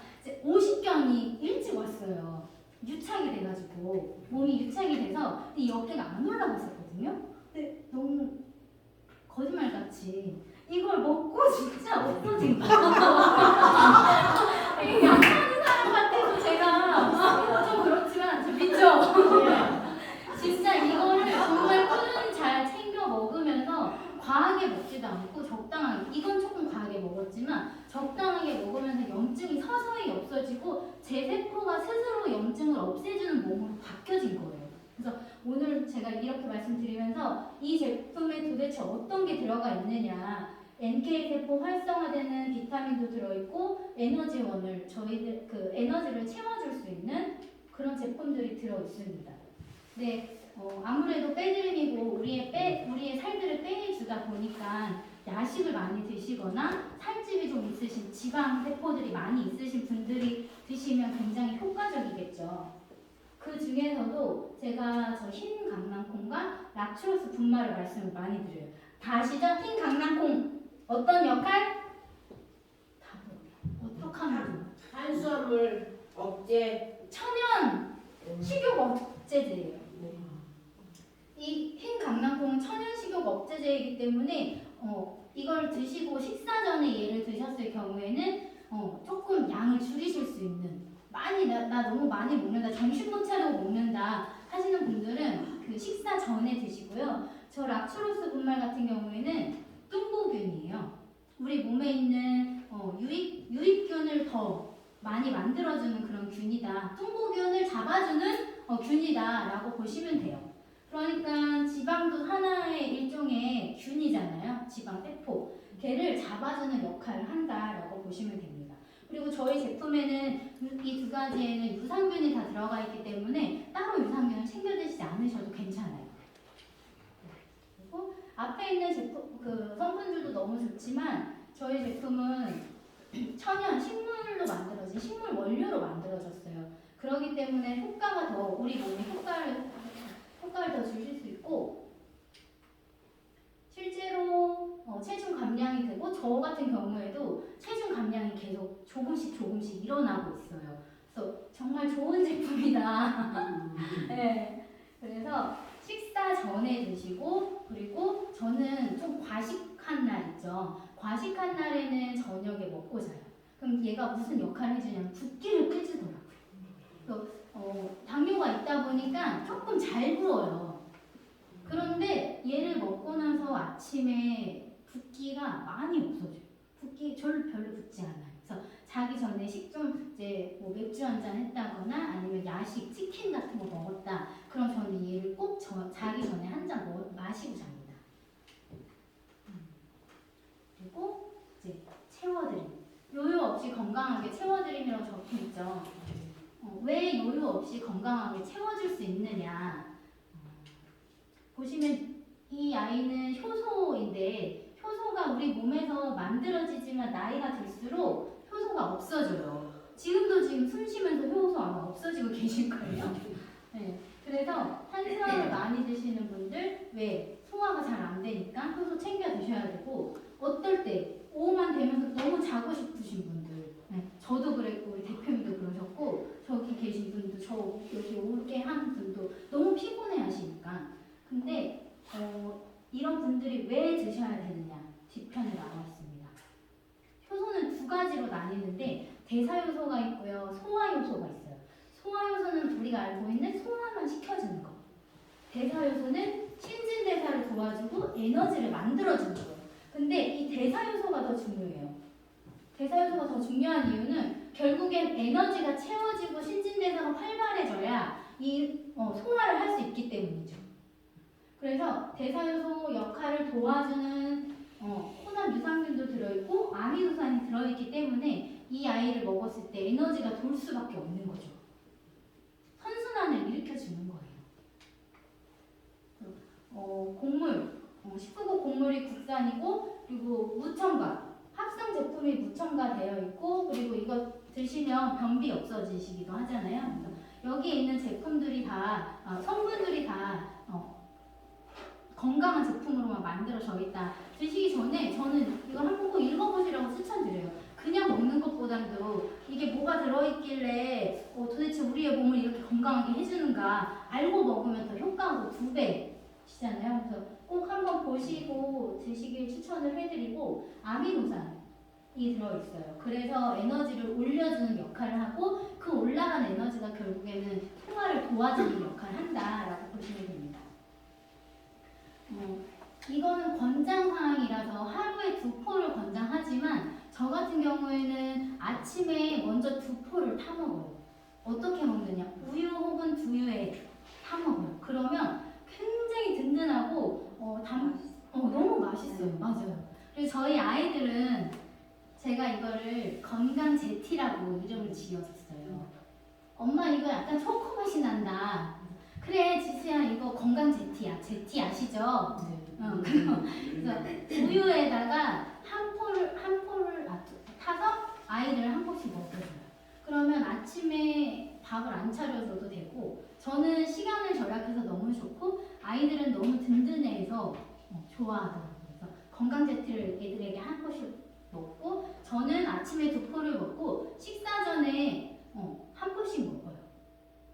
50견이 일찍 왔어요. 유착이 돼가지고 몸이 유착이 돼서 이 어깨가 안 올라갔었거든요. 근데 너무 거짓말같이 이걸 먹고 진짜 없어진 거예요. 약하는 사람 같아서 제가 좀 그렇지만 저 믿죠? 진짜 이거를 정말 꾸준히 잘 챙겨 먹으면서 과하게 먹지도 않고 적당하게, 이건 조금 과하게 먹었지만 적당하게 먹으면서 염증이 서서히 없어지고 제 세포가 스스로 염증을 없애주는 몸으로 바뀌어진 거예요. 그래서 오늘 제가 이렇게 말씀드리면서 이 제품에 도대체 어떤 게 들어가 있느냐, NK세포 활성화되는 비타민도 들어있고 에너지원을 저희들 그 에너지를 채워줄 수 있는 그런 제품들이 들어있습니다. 네. 아무래도 빼드림이고 우리의 살들을 빼주다 보니까 야식을 많이 드시거나 살집이 좀 있으신 지방 세포들이 많이 있으신 분들이 드시면 굉장히 효과적이겠죠. 그 중에서도 제가 저 흰 강낭콩과 라츄로스 분말을 말씀을 많이 드려요. 다 아시죠? 흰 강낭콩 어떤 역할? 어떻게 하면 탄수화물 억제. 천연 식욕 억제제예요. 이 흰 강낭콩은 천연 식욕 억제제이기 때문에 이걸 드시고 식사 전에 얘를 드셨을 경우에는 조금 양을 줄이실 수 있는 많이 나 너무 많이 먹는다 정신 못 차리고 먹는다 하시는 분들은 그 식사 전에 드시고요. 저 락추로스 분말 같은 경우에는 뚱보균이에요. 우리 몸에 있는 유익균을 더 많이 만들어주는 그런 균이다. 뚱보균을 잡아주는 균이다라고 보시면 돼요. 그러니까 지방도 하나의 일종의 균이잖아요. 지방 세포. 걔를 잡아주는 역할을 한다라고 보시면 됩니다. 그리고 저희 제품에는 이 두 가지에는 유산균이 다 들어가 있기 때문에 따로 유산균을 챙겨 드시지 않으셔도 괜찮아요. 그리고 앞에 있는 제품 그 성분들도 너무 좋지만 저희 제품은 천연 식물로 만들어진 식물 원료로 만들어졌어요. 그렇기 때문에 효과가 더 우리 몸에 효과를 더 주실 수 있고 실제로 체중 감량이 되고 저 같은 경우에도 체중 감량이 계속 조금씩 일어나고 있어요. 그래서 정말 좋은 제품이다. 네. 그래서 식사 전에 드시고 그리고 저는 좀 과식한 날 있죠. 과식한 날에는 저녁에 먹고 자요. 그럼 얘가 무슨 역할을 해주냐면 붓기를 빼주더라고요. 그래서 당뇨가 있다 보니까 조금 잘 부어요. 그런데 얘를 먹고 나서 아침에 붓기가 많이 없어져요. 붓기 별로 붓지 않아요. 그래서 자기 전에 식좀 이제 뭐 맥주 한잔 했다거나 아니면 야식 치킨 같은 거 먹었다. 그럼 저는 얘를 꼭 자기 전에 한 잔 마시고 잡니다. 그리고 이제 채워드림. 요요 없이 건강하게 채워드림이라고 적혀있죠. 왜 요요 없이 건강하게 채워줄 수 있느냐. 보시면 이 아이는 효소인데 효소가 우리 몸에서 만들어지지만 나이가 들수록 효소가 없어져요. 지금 숨 쉬면서 효소 아마 없어지고 계실 거예요. 네. 그래서 탄수화물 많이 드시는 분들 왜 소화가 잘 안 되니까 효소 챙겨 드셔야 되고 어떨 때 오후만 되면서 너무 자고 싶으신 분들 저도 그랬고 우리 대표님도 그러셨고 저기 계신 분도 저 여기 오게 한 분도 너무 피곤해 하시니까 근데 이런 분들이 왜 드셔야 되느냐 뒷편에 나와 있습니다. 효소는 두 가지로 나뉘는데 대사효소가 있고요 소화효소가 있어요. 소화효소는 우리가 알고 있는 소화만 시켜주는 거. 대사효소는 신진대사를 도와주고 에너지를 만들어주는 거예요. 근데 이 대사효소가 더 중요해요. 대사효소가 더 중요한 이유는 결국엔 에너지가 채워지고 신진대사가 활발해져야 이 소화를 할 수 있기 때문이죠. 그래서 대사효소 역할을 도와주는 혼합 유산균도 들어있고 아미노산이 들어있기 때문에 이 아이를 먹었을 때 에너지가 돌 수밖에 없는 거죠. 선순환을 일으켜주는 거예요. 곡물, 19국 곡물이 국산이고 그리고 무첨가, 합성 제품이 무첨가되어 있고 그리고 이거 드시면 변비 없어지시기도 하잖아요. 그래서 여기에 있는 제품들이 다 성분들이 다 건강한 제품으로만 만들어져 있다. 드시기 전에 저는 이거 한번 꼭 읽어보시라고 추천드려요. 그냥 먹는 것보다도 이게 뭐가 들어있길래 도대체 우리의 몸을 이렇게 건강하게 해주는가 알고 먹으면 더 효과가 2배시잖아요. 그래서 꼭 한번 보시고 드시길 추천을 해드리고 아미노산이 들어있어요. 그래서 에너지를 올려주는 역할을 하고 그 올라간 에너지가 결국에는 소화를 도와주는 역할을 한다라고 보시면 됩니다. 이거는 권장사항이라서 하루에 2포를 권장하지만 저 같은 경우에는 아침에 먼저 2포를 타먹어요. 어떻게 먹느냐? 우유 혹은 두유에 타먹어요. 그러면 굉장히 든든하고 너무 맛있어요. 맞아요. 그래서 저희 아이들은 제가 이거를 건강 제티라고 이름을 지어줬어요. 엄마 이거 약간 초코 맛이 난다. 그래 지수야 이거 건강 제티야. 제티 아시죠? 그래서 우유에다가 한 포를 타서 아이들 한 포씩 먹어줘요. 그러면 아침에 밥을 안 차려줘도 되고 저는 시간을 절약해서 너무 좋고 아이들은 너무 든든해서 좋아하더라고요. 그래서 건강 제티를 애들에게 한 포씩 먹고 저는 아침에 2포를 먹고 식사 전에 한 포씩 먹어요.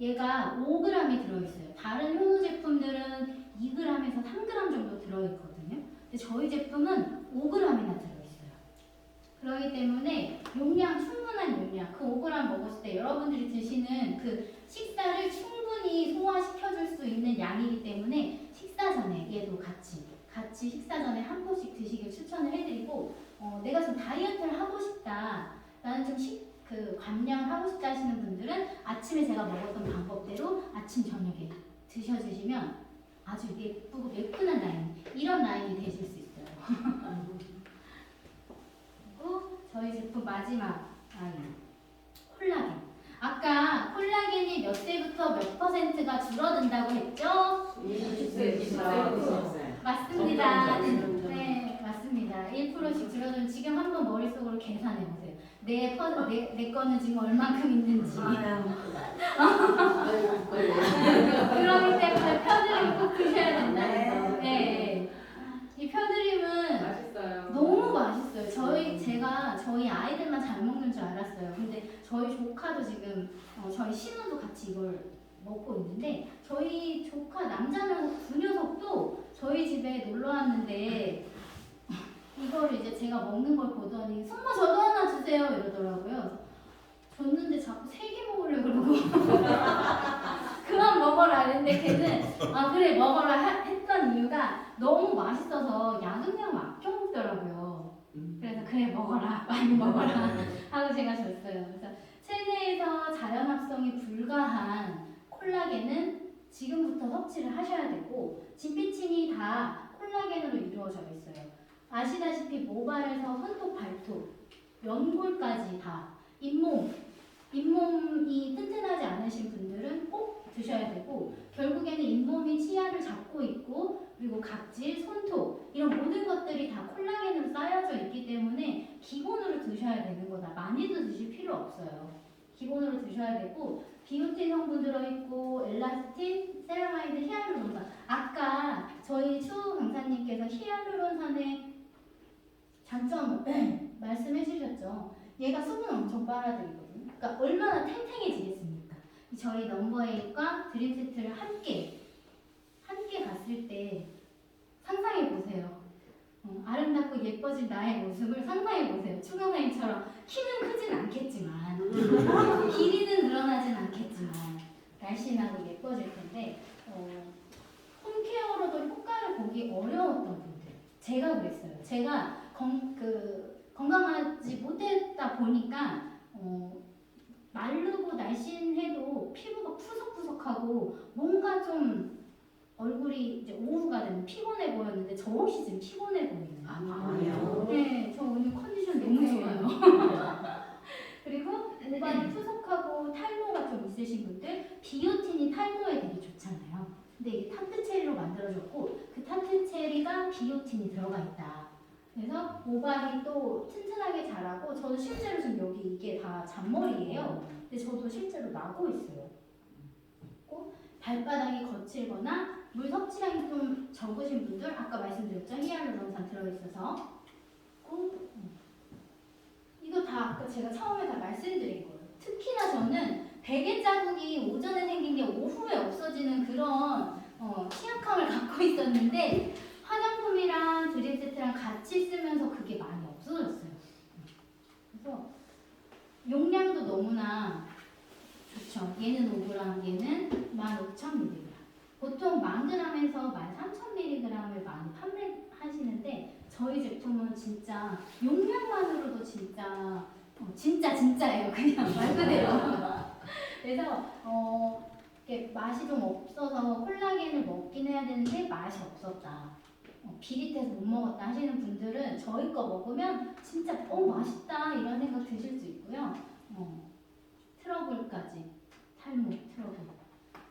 얘가 5g이 들어있어요. 다른 효소 제품들은 2g에서 3g 정도 들어있거든요. 근데 저희 제품은 5g이나 들어있어요. 그렇기 때문에 용량, 충분한 용량, 그 5g 먹었을 때 여러분들이 드시는 그 식사를 충분히 소화시켜줄 수 있는 양이기 때문에 식사 전에 얘도 같이 식사 전에 한 포씩 드시길 추천을 해드리고, 내가 좀 다이어트를 하고 싶다, 나는 좀 감량을 하고 싶다 하시는 분들은 아침에 제가 먹었던 방법대로 아침 저녁에 드셔주시면 아주 예쁘고 매끈한 라인, 이런 라인이 되실 수 있어요. 그리고 저희 제품 마지막 라인, 콜라겐. 아까 콜라겐이 몇 세부터 몇 퍼센트가 줄어든다고 했죠? 20세. 맞습니다. 네, 맞습니다. 1%씩 줄어들면 지금 한번 머릿속으로 계산해 보세요. 내 거는 지금 얼만큼 있는지. 그러기 때문에 편드림 꼭 드셔야 된다. 네. 이 편드림은 맛있어요. 너무 맛있어요. 저희 아이들만 잘 먹는 줄 알았어요. 근데 저희 조카도 지금 저희 신우도 같이 이걸 먹고 있는데, 저희 조카 남자는 그 녀석도 저희 집에 놀러 왔는데 이거를 이제 제가 먹는 걸 보더니 승모 저도 하나 주세요 이러더라고요. 줬는데 자꾸 3개 먹으려고 그러고 그만 먹어라 했는데 걔는 아 그래 먹어라 했던 이유가 너무 맛있어서 야금야금 아껴 먹더라고요. 그래서 그래 먹어라 많이 먹어라 하고 제가 줬어요. 그래서 체내에서 자연 합성이 불가한 콜라겐은 지금부터 섭취를 하셔야 되고, 진피층이 다 콜라겐으로 이루어져 있어요. 아시다시피 모발에서 손톱, 발톱, 연골까지 다 잇몸이 튼튼하지 않으신 분들은 꼭 드셔야 되고, 결국에는 잇몸이 치아를 잡고 있고, 그리고 각질, 손톱 이런 모든 것들이 다 콜라겐으로 쌓여져 있기 때문에 기본으로 드셔야 되는 거다. 많이도 드실 필요 없어요. 기본으로 드셔야 되고, 비오틴 성분 들어있고, 엘라스틴, 세라마이드, 히알루론산. 아까 저희 추 강사님께서 히알루론산의 장점을 말씀해 주셨죠. 얘가 수분 엄청 빨아들이거든요. 그러니까 얼마나 탱탱해지겠습니까? 저희 넘버에잇과 드림 세트를 함께 갔을 때 상상해 보세요. 아름답고 예뻐진 나의 모습을 상상해 보세요. 추 강사님처럼 키는 크진 않겠지만 길이는 늘어나진 않겠지만 날씬하고 예뻐질 텐데, 홈케어로도 효과를 보기 어려웠던 분들, 제가 그랬어요. 제가 건강하지 못했다 보니까 마르고 날씬해도 피부가 푸석푸석하고 뭔가 좀 얼굴이 이제 오후가 되면 피곤해 보였는데 저 없이 지금 피곤해 보이네요. 아니요. 네, 저 오늘 컨디션 너무 좋아요. 그리고 모발이 푸석하고 탈모가 좀 있으신 분들, 비오틴이 탈모에 되게 좋잖아요. 근데 이게 타트 체리로 만들어졌고, 그 타트 체리가 비오틴이 들어가 있다. 그래서 모발이 또 튼튼하게 자라고, 저도 실제로 지금 여기 이게 다 잔머리예요. 근데 저도 실제로 나고 있어요. 발바닥이 거칠거나 물 섭취량이 좀 적으신 분들, 아까 말씀드렸죠? 히알루론산 들어있어서. 이거 다 아까 제가 처음에 다 말씀드린 거예요. 특히나 저는 베개 자국이 오전에 생긴 게 오후에 없어지는 그런 취약함을 갖고 있었는데, 화장품이랑 드림 세트랑 같이 쓰면서 그게 많이 없어졌어요. 그래서 용량도 너무나 좋죠. 얘는 5g, 얘는 15,000mg. 보통 10,000g에서 13,000mg을 많이 판매하시는데, 저희 제품은 진짜 용량만으로도 진짜예요. 그냥 말 그대로. 그래서 이게 맛이 좀 없어서 콜라겐을 먹긴 해야 되는데 맛이 없었다, 비릿해서 못 먹었다 하시는 분들은 저희 거 먹으면 진짜 맛있다 이런 생각 드실 수 있고요. 트러블까지, 탈모 트러블,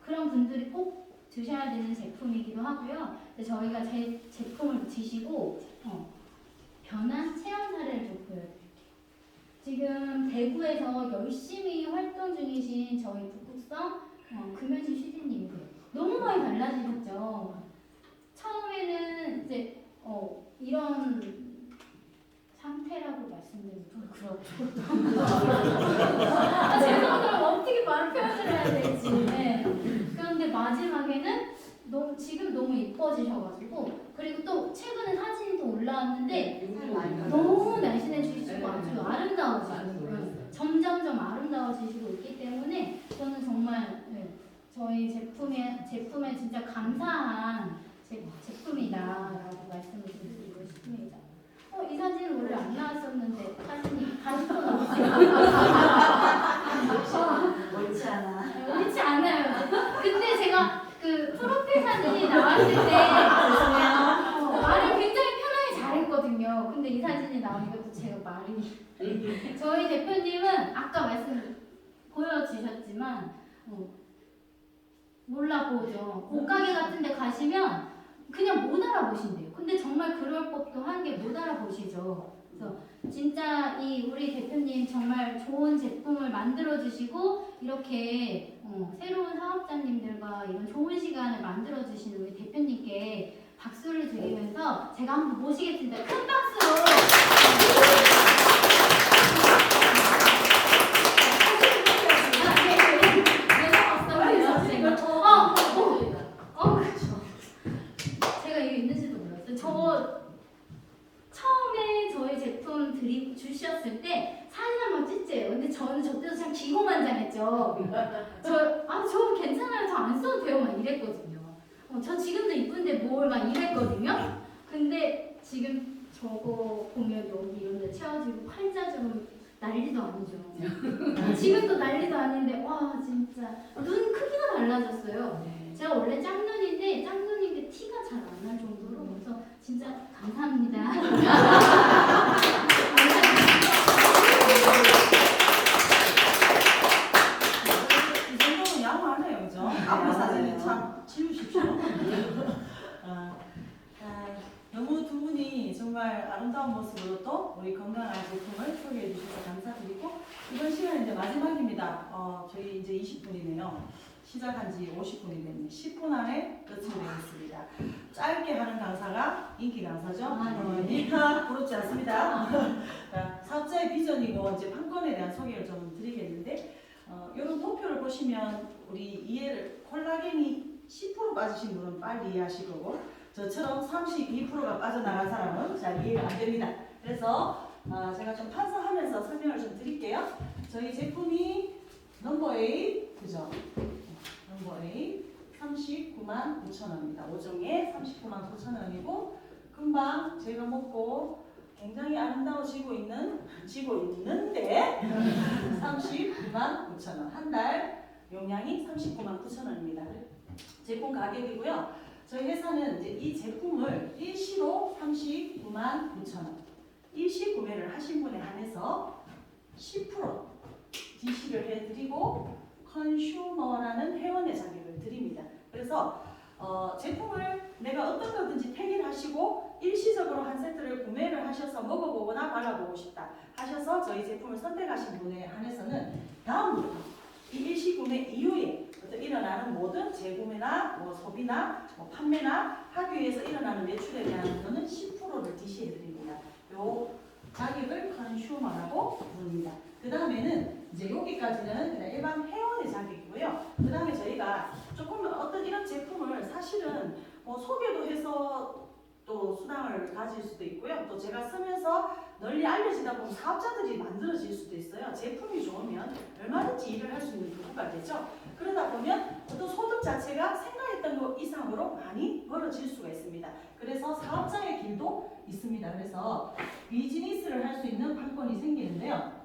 그런 분들이 꼭 드셔야 되는 제품이기도 하고요. 저희가 제 제품을 드시고 변한 체험 사례를 좀 보여드릴게요. 지금 대구에서 열심히 활동 중이신 저희 북극성 금연시 CD님이세요. 너무 많이 달라지셨죠. 처음에는 이제 이런 상태라고 말씀드리면 좀 그렇고 죄송해요. 어떻게 말을 표현을 해야 될지. 네. 그런데 마지막에는 지금 너무 이뻐지셔가지고 그리고 또 최근에 사진이 또 올라왔는데 네. 너무 날씬해지시고 아주 아름다워지시고 점점점 아름다워지시고 있기 때문에 저는 정말 저희 제품에 진짜 감사한 제품이다라고 말씀을 드리고 싶습니다. 이 사진은 원래 안 나왔었는데 사진이 다시 또 나왔어요. 옳지 않아. 옳지 않아요. 근데 제가 그 프로필 사진이 나왔을 때 말을 굉장히 편하게 잘했거든요. 근데 이 사진이 나오니까 또 제가 말이 저희 대표님은 아까 말씀 보여주셨지만 몰라보죠. 옷가게 같은 데 가시면 그냥 못 알아보신대요. 근데 정말 그럴 법도 한 게 못 알아보시죠. 그래서 진짜 이 우리 대표님 정말 좋은 제품을 만들어 주시고 이렇게 새로운 사업자님들과 이런 좋은 시간을 만들어 주신 우리 대표님께 박수를 드리면서 제가 한번 모시겠습니다. 큰 박수로. 제가 이거 있는지도 몰랐어요. 저 처음에 저희 제품 주셨을 때 사진 한번 찍재요. 근데 저는 저때도 참 기고만장했죠. 저 괜찮아요. 저 안 써도 돼요. 막 이랬거든요. 저 지금도 이쁜데 뭘 막 이랬거든요. 근데 지금 저거 보면 여기 이런 데 채워지고 팔자주름 난리도 아니죠. 지금도 난리도 아닌데 와 진짜 눈 크기가 달라졌어요. 제가 원래 짝눈인데 짝눈인데 티가 잘 안 날 정도로 그래서 진짜 감사합니다. 이 정도면 양호하네요, 그죠? 앞에 사진이 참 지우십시오. 너무 두 분이 정말 아름다운 모습으로 또 우리 건강한 제품을 소개해 주셔서 감사드리고 이번 시간은 이제 마지막입니다. 저희 이제 20분이네요. 시작한 지 50분이 됐네요. 10분 안에 끝을 내겠습니다. 짧게 하는 강사가 인기 강사죠. 일타 부럽지 않습니다. 사업자의 비전이고 이제 판권에 대한 소개를 좀 드리겠는데 이런 도표를 보시면 우리 이해를 콜라겐이 10% 빠지신 분은 빨리 이해하실 거고 저처럼 32%가 빠져나간 사람은 잘 이해가 안 됩니다. 그래서 제가 좀 판서하면서 설명을 좀 드릴게요. 저희 제품이 넘버 8, 그죠? 넘버 8, 39만 9천 원입니다. 5종에 39만 9천 원이고 금방 제가 먹고 굉장히 아름다워지고 있는데 32만 9천 원. 한 달 용량이 39만 9천 원입니다. 제품 가격이고요. 저희 회사는 이제 이 제품을 일시로 39만 9천 원. 일시 구매를 하신 분에 한해서 10% DC를 해드리고 컨슈머라는 회원의 자격을 드립니다. 그래서 제품을 내가 어떤 거든지 택일하시고 일시적으로 한 세트를 구매를 하셔서 먹어보거나 발라보고 싶다 하셔서 저희 제품을 선택하신 분에 한해서는 다음부터 이 일시 구매 이후에 일어나는 모든 재구매나 소비나 판매나 하기 위해서 일어나는 매출에 대한 거는 10%를 DC해드립니다. 요 자격을 컨슈머라고 부릅니다. 그 다음에는 이제 여기까지는 그냥 일반 회원의 자격이고요. 그 다음에 저희가 조금 어떤 이런 제품을 사실은 소개도 해서 또 수당을 가질 수도 있고요. 또 제가 쓰면서 널리 알려지다 보면 사업자들이 만들어질 수도 있어요. 제품이 좋으면 얼마든지 일을 할 수 있는 도구가 되죠. 그러다 보면 어떤 소득 자체가 생각했던 것 이상으로 많이 벌어질 수가 있습니다. 그래서 사업자의 길도 있습니다. 그래서 비즈니스를 할 수 있는 판권이 생기는데요.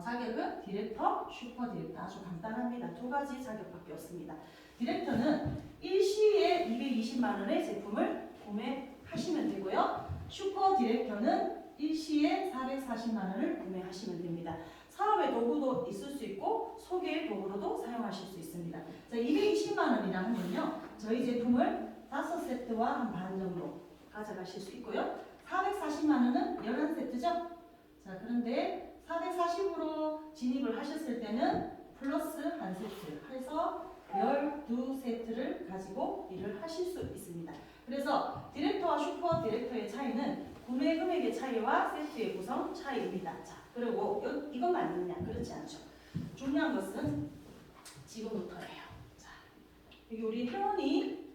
자격은 디렉터, 슈퍼 디렉터 아주 간단합니다. 두 가지 자격밖에 없습니다. 디렉터는 일시에 220만 원의 제품을 구매하시면 되고요. 슈퍼 디렉터는 일시에 440만 원을 구매하시면 됩니다. 사업의 도구도 있을 수 있고 소개의 도구로도 사용하실 수 있습니다. 자, 220만 원이라 하면요. 저희 제품을 5세트와 한 반 정도 가져가실 수 있고요. 440만 원은 11세트죠. 자, 그런데 440으로 진입을 하셨을 때는 플러스 한 세트 해서 12세트를 가지고 일을 하실 수 있습니다. 그래서 디렉터와 슈퍼 디렉터의 차이는 구매 금액의 차이와 세트의 구성 차이입니다. 자, 그리고 이것만 있느냐? 그렇지 않죠. 중요한 것은 지금부터예요. 자, 여기 우리 회원이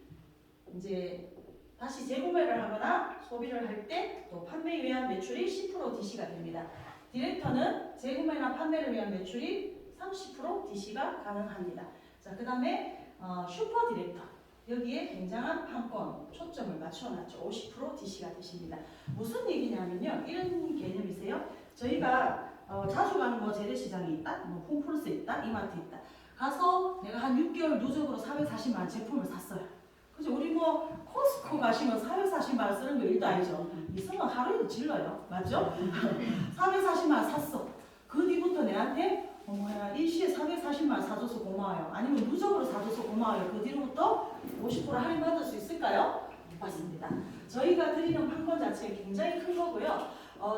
이제 다시 재구매를 하거나 소비를 할 때 또 판매에 의한 매출이 10% DC가 됩니다. 디렉터는 재구매나 판매를 위한 매출이 30% DC가 가능합니다. 자, 그 다음에 슈퍼 디렉터. 여기에 굉장한 판권, 초점을 맞춰놨죠. 50% DC가 되십니다. 무슨 얘기냐면요. 이런 개념이세요. 저희가 자주 가는 뭐 재래시장이 있다, 뭐 홈플러스 있다, 이마트 있다. 가서 내가 한 6개월 누적으로 440만 원 제품을 샀어요. 그죠? 우리 뭐 코스코 가시면 440만 원 쓰는 거 일도 아니죠. 있으면 하루에도 질러요. 맞죠? 440만 원 샀어. 그 뒤부터 내한테 어머야 일시에 440만 원 사줘서 고마워요. 아니면 누적으로 사줘서 고마워요. 그 뒤로부터 50% 할인 받을 수 있을까요? 맞습니다. 저희가 드리는 판권 자체가 굉장히 큰 거고요.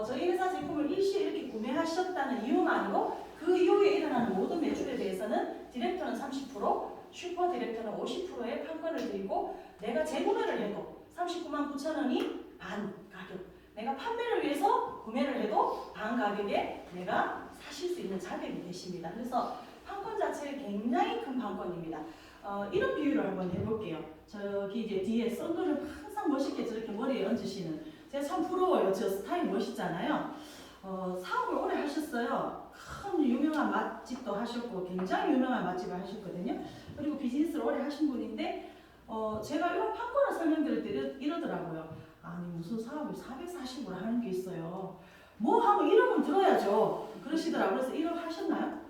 저희 회사 제품을 일시에 이렇게 구매하셨다는 이유는 아니고 그 이후에 일어나는 모든 매출에 대해서는 디렉터는 30%, 슈퍼 디렉터는 50%의 판권을 드리고 내가 재구매를 해도 39만 9천 원이 반 가격, 내가 판매를 위해서 구매를 해도 반 가격에 내가 사실 수 있는 자격이 되십니다. 그래서 판권 자체가 굉장히 큰 판권입니다. 이런 비유를 한번 해볼게요. 저기 이제 뒤에 선글을 항상 멋있게 저렇게 머리에 얹으시는 제가 참 부러워요. 저 스타일 멋있잖아요. 사업을 오래 하셨어요. 큰 유명한 맛집도 하셨고 굉장히 유명한 맛집을 하셨거든요. 그리고 비즈니스를 오래 하신 분인데 제가 이런 판권을 설명드릴 때 이러더라고요. 아니 무슨 사업을 440으로 하는 게 있어요. 뭐 하면 1억은 들어야죠. 그러시더라고요. 그래서 1억 하셨나요?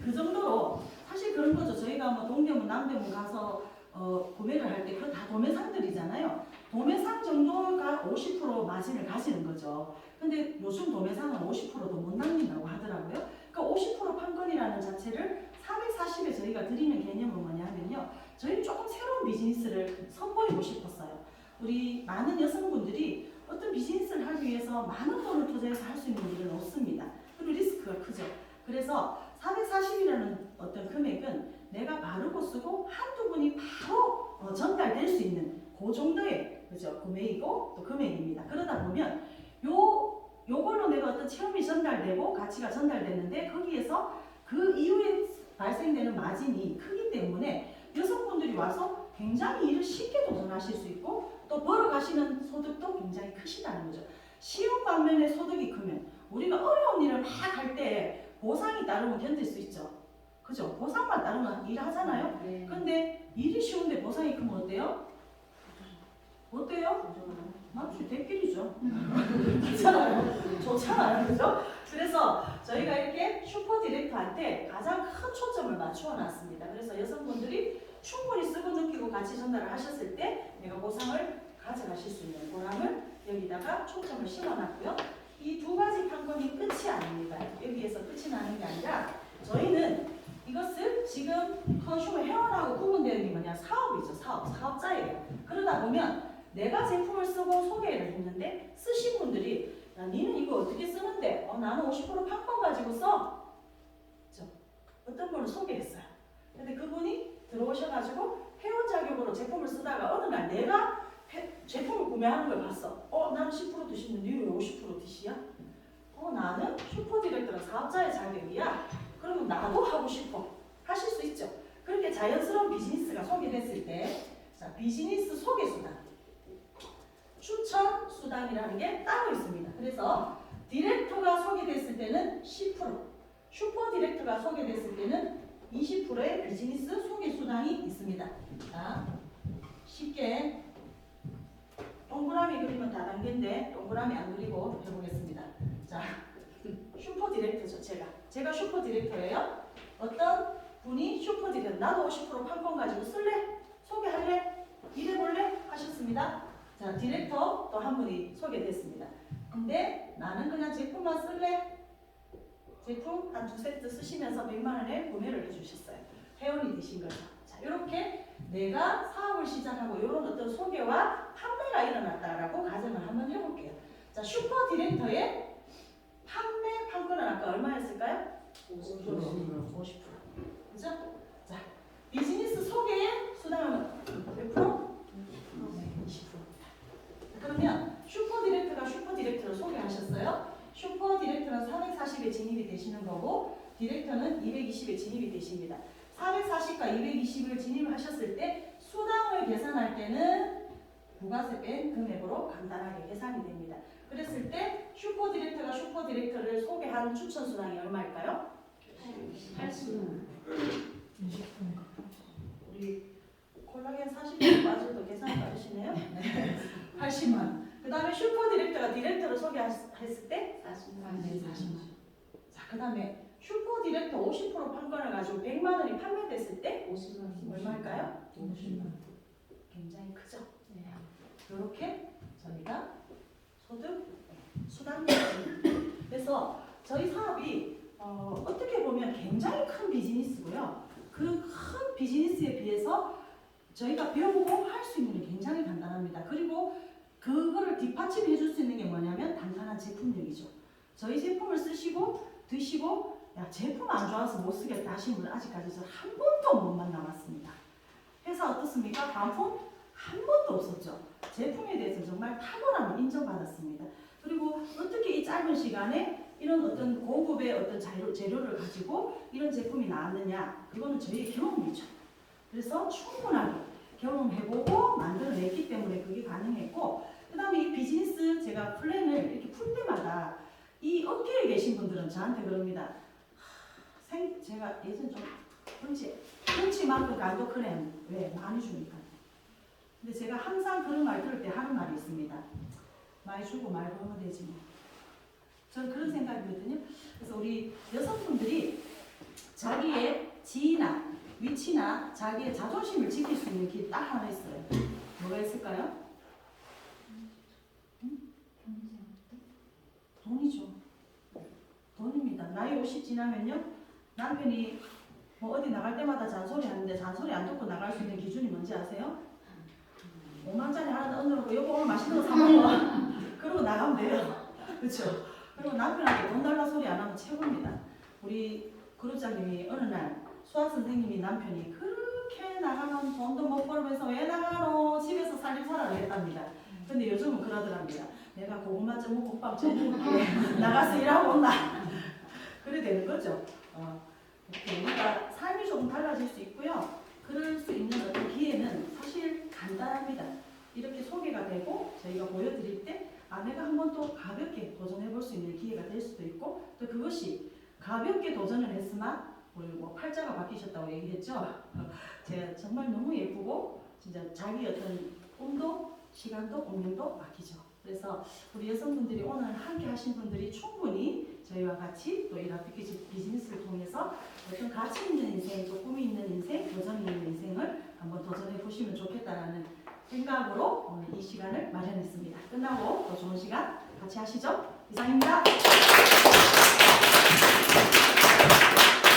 그 정도로 사실 그런 거죠. 저희가 뭐 동대문, 남대문 가서 구매를 할 때 그건 다 도매상들이잖아요. 도매상 정도가 50% 마진을 가지는 거죠. 근데 요즘 도매상은 50%도 못 남긴다고 하더라고요. 그러니까 50% 판권이라는 자체를 440에 저희가 드리는 개념은 뭐냐면요. 저희 조금 새로운 비즈니스를 선보이고 싶었어요. 우리 많은 여성분들이 어떤 비즈니스를 하기 위해서 많은 돈을 투자해서 할 수 있는 일은 없습니다. 그리고 리스크가 크죠. 그래서 440이라는 어떤 금액은 내가 바르고 쓰고 한두 분이 바로 전달될 수 있는 그 정도의 그죠? 금액이고 또 금액입니다. 그러다 보면 요걸로 내가 어떤 체험이 전달되고 가치가 전달됐는데 거기에서 그 이후에 발생되는 마진이 크기 때문에 여성분들이 와서 굉장히 일을 쉽게 도전하실 수 있고 또 벌어가시는 소득도 굉장히 크시다는 거죠. 쉬운 반면에 소득이 크면 우리가 어려운 일을 막 할 때 보상이 따르면 견딜 수 있죠. 그죠? 보상만 따르면 일하잖아요. 네. 근데 일이 쉬운데 보상이 크면 어때요? 어때요? 마치 대길이죠. 괜찮아요. 좋잖아요. 그죠? 그래서 저희가 이렇게 슈퍼 디렉터한테 가장 큰 초점을 맞추어 놨습니다. 그래서 여성분들이 충분히 쓰고 느끼고 가치 전달을 하셨을 때 내가 보상을 가져가실 수 있는 보람을 여기다가 초점을 심어놨고요. 이 두 가지 판권이 끝이 아닙니다. 여기에서 끝이 나는 게 아니라 저희는 이것을 지금 컨슈머 회원하고 구분되는 게 뭐냐 사업이죠. 사업자예요. 그러다 보면 내가 제품을 쓰고 소개를 했는데 쓰신 분들이 야, 니는 이거 어떻게 쓰는데? 나는 50% 판권 가지고 써. 어떤 분을 소개했어요. 근데 그분이 들어오셔가지고 회원 자격으로 제품을 쓰다가 어느 날 내가 제품을 구매하는 걸 봤어. 나는 10% 드시는데 니 왜 50% 드시야? 나는 슈퍼 디렉터가 사업자의 자격이야. 그러면 나도 하고 싶어. 하실 수 있죠. 그렇게 자연스러운 비즈니스가 소개됐을 때 자, 비즈니스 소개 수단, 추천 수단이라는 게 따로 있습니다. 그래서 디렉터가 소개됐을 때는 10%, 슈퍼 디렉터가 소개됐을 때는 20%의 비즈니스 소개 수단이 있습니다. 자, 쉽게 동그라미 그리면 다단계인데 동그라미 안 그리고 해보겠습니다. 자, 슈퍼 디렉터죠. 제가 슈퍼 디렉터예요. 어떤 분이 슈퍼 디렉터 나도 50% 판권 가지고 쓸래? 소개할래? 일해볼래? 하셨습니다. 자, 디렉터 또 한 분이 소개됐습니다. 근데 나는 그냥 제품만 쓸래? 제품 한 2세트 쓰시면서 100만 원에 구매를 해주셨어요. 회원이 되신 거죠. 자, 이렇게 내가 사업을 시작하고 이런 어떤 소개와 판매가 일어났다라고 가정을 한번 해볼게요. 자, 슈퍼 디렉터의 판매 판권은 아까 얼마였을까요? 50%. 그죠? 자, 비즈니스 소개의 수당은 몇 프로? 20%. 그러면 슈퍼 디렉터가 슈퍼 디렉터를 소개하셨어요. 슈퍼 디렉터는 440에 진입이 되시는 거고 디렉터는 220에 진입이 되십니다. 440 220을 진입하셨을 때 수당을 계산할 때는 부가세 뺀 금액으로 간단하게 계산이 됩니다. 그랬을 때 슈퍼디렉터가 슈퍼디렉터를 소개한 추천 수당이 얼마일까요? 80만. 우리 콜라겐 40만 빠져도 계산 빠르시네요. 80만. 그 다음에 슈퍼디렉터가 디렉터를 소개했을 때 40만. 40만. 자, 그 다음에 슈퍼디렉터 50% 판권을 가지고 100만 원이 판매됐을 때 50만. 얼마일까요? 50만. 굉장히 크죠. 네. 이렇게 저희가 소득 수당 그래서 저희 사업이 어떻게 보면 굉장히 큰 비즈니스고요. 그 큰 비즈니스에 비해서 저희가 배워보고 할 수 있는 게 굉장히 간단합니다. 그리고 그거를 뒷받침해 줄 수 있는 게 뭐냐면 단단한 제품력이죠. 저희 제품을 쓰시고 드시고 야 제품 안 좋아서 못 쓰겠다 하시는 분은 아직까지 저 한 번도 못 만나봤습니다. 회사 어떻습니까? 반품 한 번도 없었죠. 제품에 대해서 정말 탁월함을 인정받았습니다. 그리고 어떻게 이 짧은 시간에 이런 어떤 고급의 어떤 재료를 가지고 이런 제품이 나왔느냐, 그거는 저희의 경험이죠. 그래서 충분하게 경험해보고 만들어냈기 때문에 그게 가능했고, 그 다음에 이 비즈니스 제가 플랜을 이렇게 풀 때마다 이 업계에 계신 분들은 저한테 그럽니다. 제가 예전 좀 덩치만큼 간도 크렘 왜 많이 주니까. 근데 제가 항상 그런 말 들을 때 하는 말이 있습니다. 많이 주고 말 걸면 되지 뭐. 저는 그런 생각이거든요. 그래서 우리 여성분들이 자기의 지위나 위치나 자기의 자존심을 지킬 수 있는 길 딱 하나 있어요. 뭐가 있을까요? 돈이죠. 돈입니다. 나이 50 지나면요, 남편이 뭐 어디 나갈 때마다 잔소리 하는데 잔소리 안 듣고 나갈 수 있는 기준이 뭔지 아세요? 5만짜리 하나 얹어놓고 여보 오늘 맛있는 거 사 먹어. 그러고 나가면 돼요. 그렇죠? 그리고 남편한테 돈 달라 소리 안 하면 최고입니다. 우리 그룹장님이 어느 날 수학 선생님이 남편이 그렇게 나가면 돈도 못 벌면서 왜 나가노? 집에서 살림 살아라 했답니다. 근데 요즘은 그러더랍니다. 내가 고구마 좀 먹고 국밥 좀 먹을게. 나가서 일하고 온다. 그래 되는 거죠. 이렇게 우리가 삶이 조금 달라질 수 있고요. 그럴 수 있는 어떤 기회는 사실 간단합니다. 이렇게 소개가 되고 저희가 보여드릴 때 내가 한번 또 가볍게 도전해 볼 수 있는 기회가 될 수도 있고, 또 그것이 가볍게 도전을 했으나 우리 뭐 팔자가 바뀌셨다고 얘기했죠. 제가 정말 너무 예쁘고 진짜 자기 어떤 꿈도 시간도 운명도 맡기죠. 그래서 우리 여성분들이 오늘 함께 하신 분들이 충분히 저희와 같이 또 이 라피키 비즈니스를 통해서 어떤 가치 있는 인생, 또 꿈이 있는 인생, 도전이 있는 인생을 한번 도전해 보시면 좋겠다라는 생각으로 오늘 이 시간을 마련했습니다. 끝나고 더 좋은 시간 같이 하시죠. 이상입니다.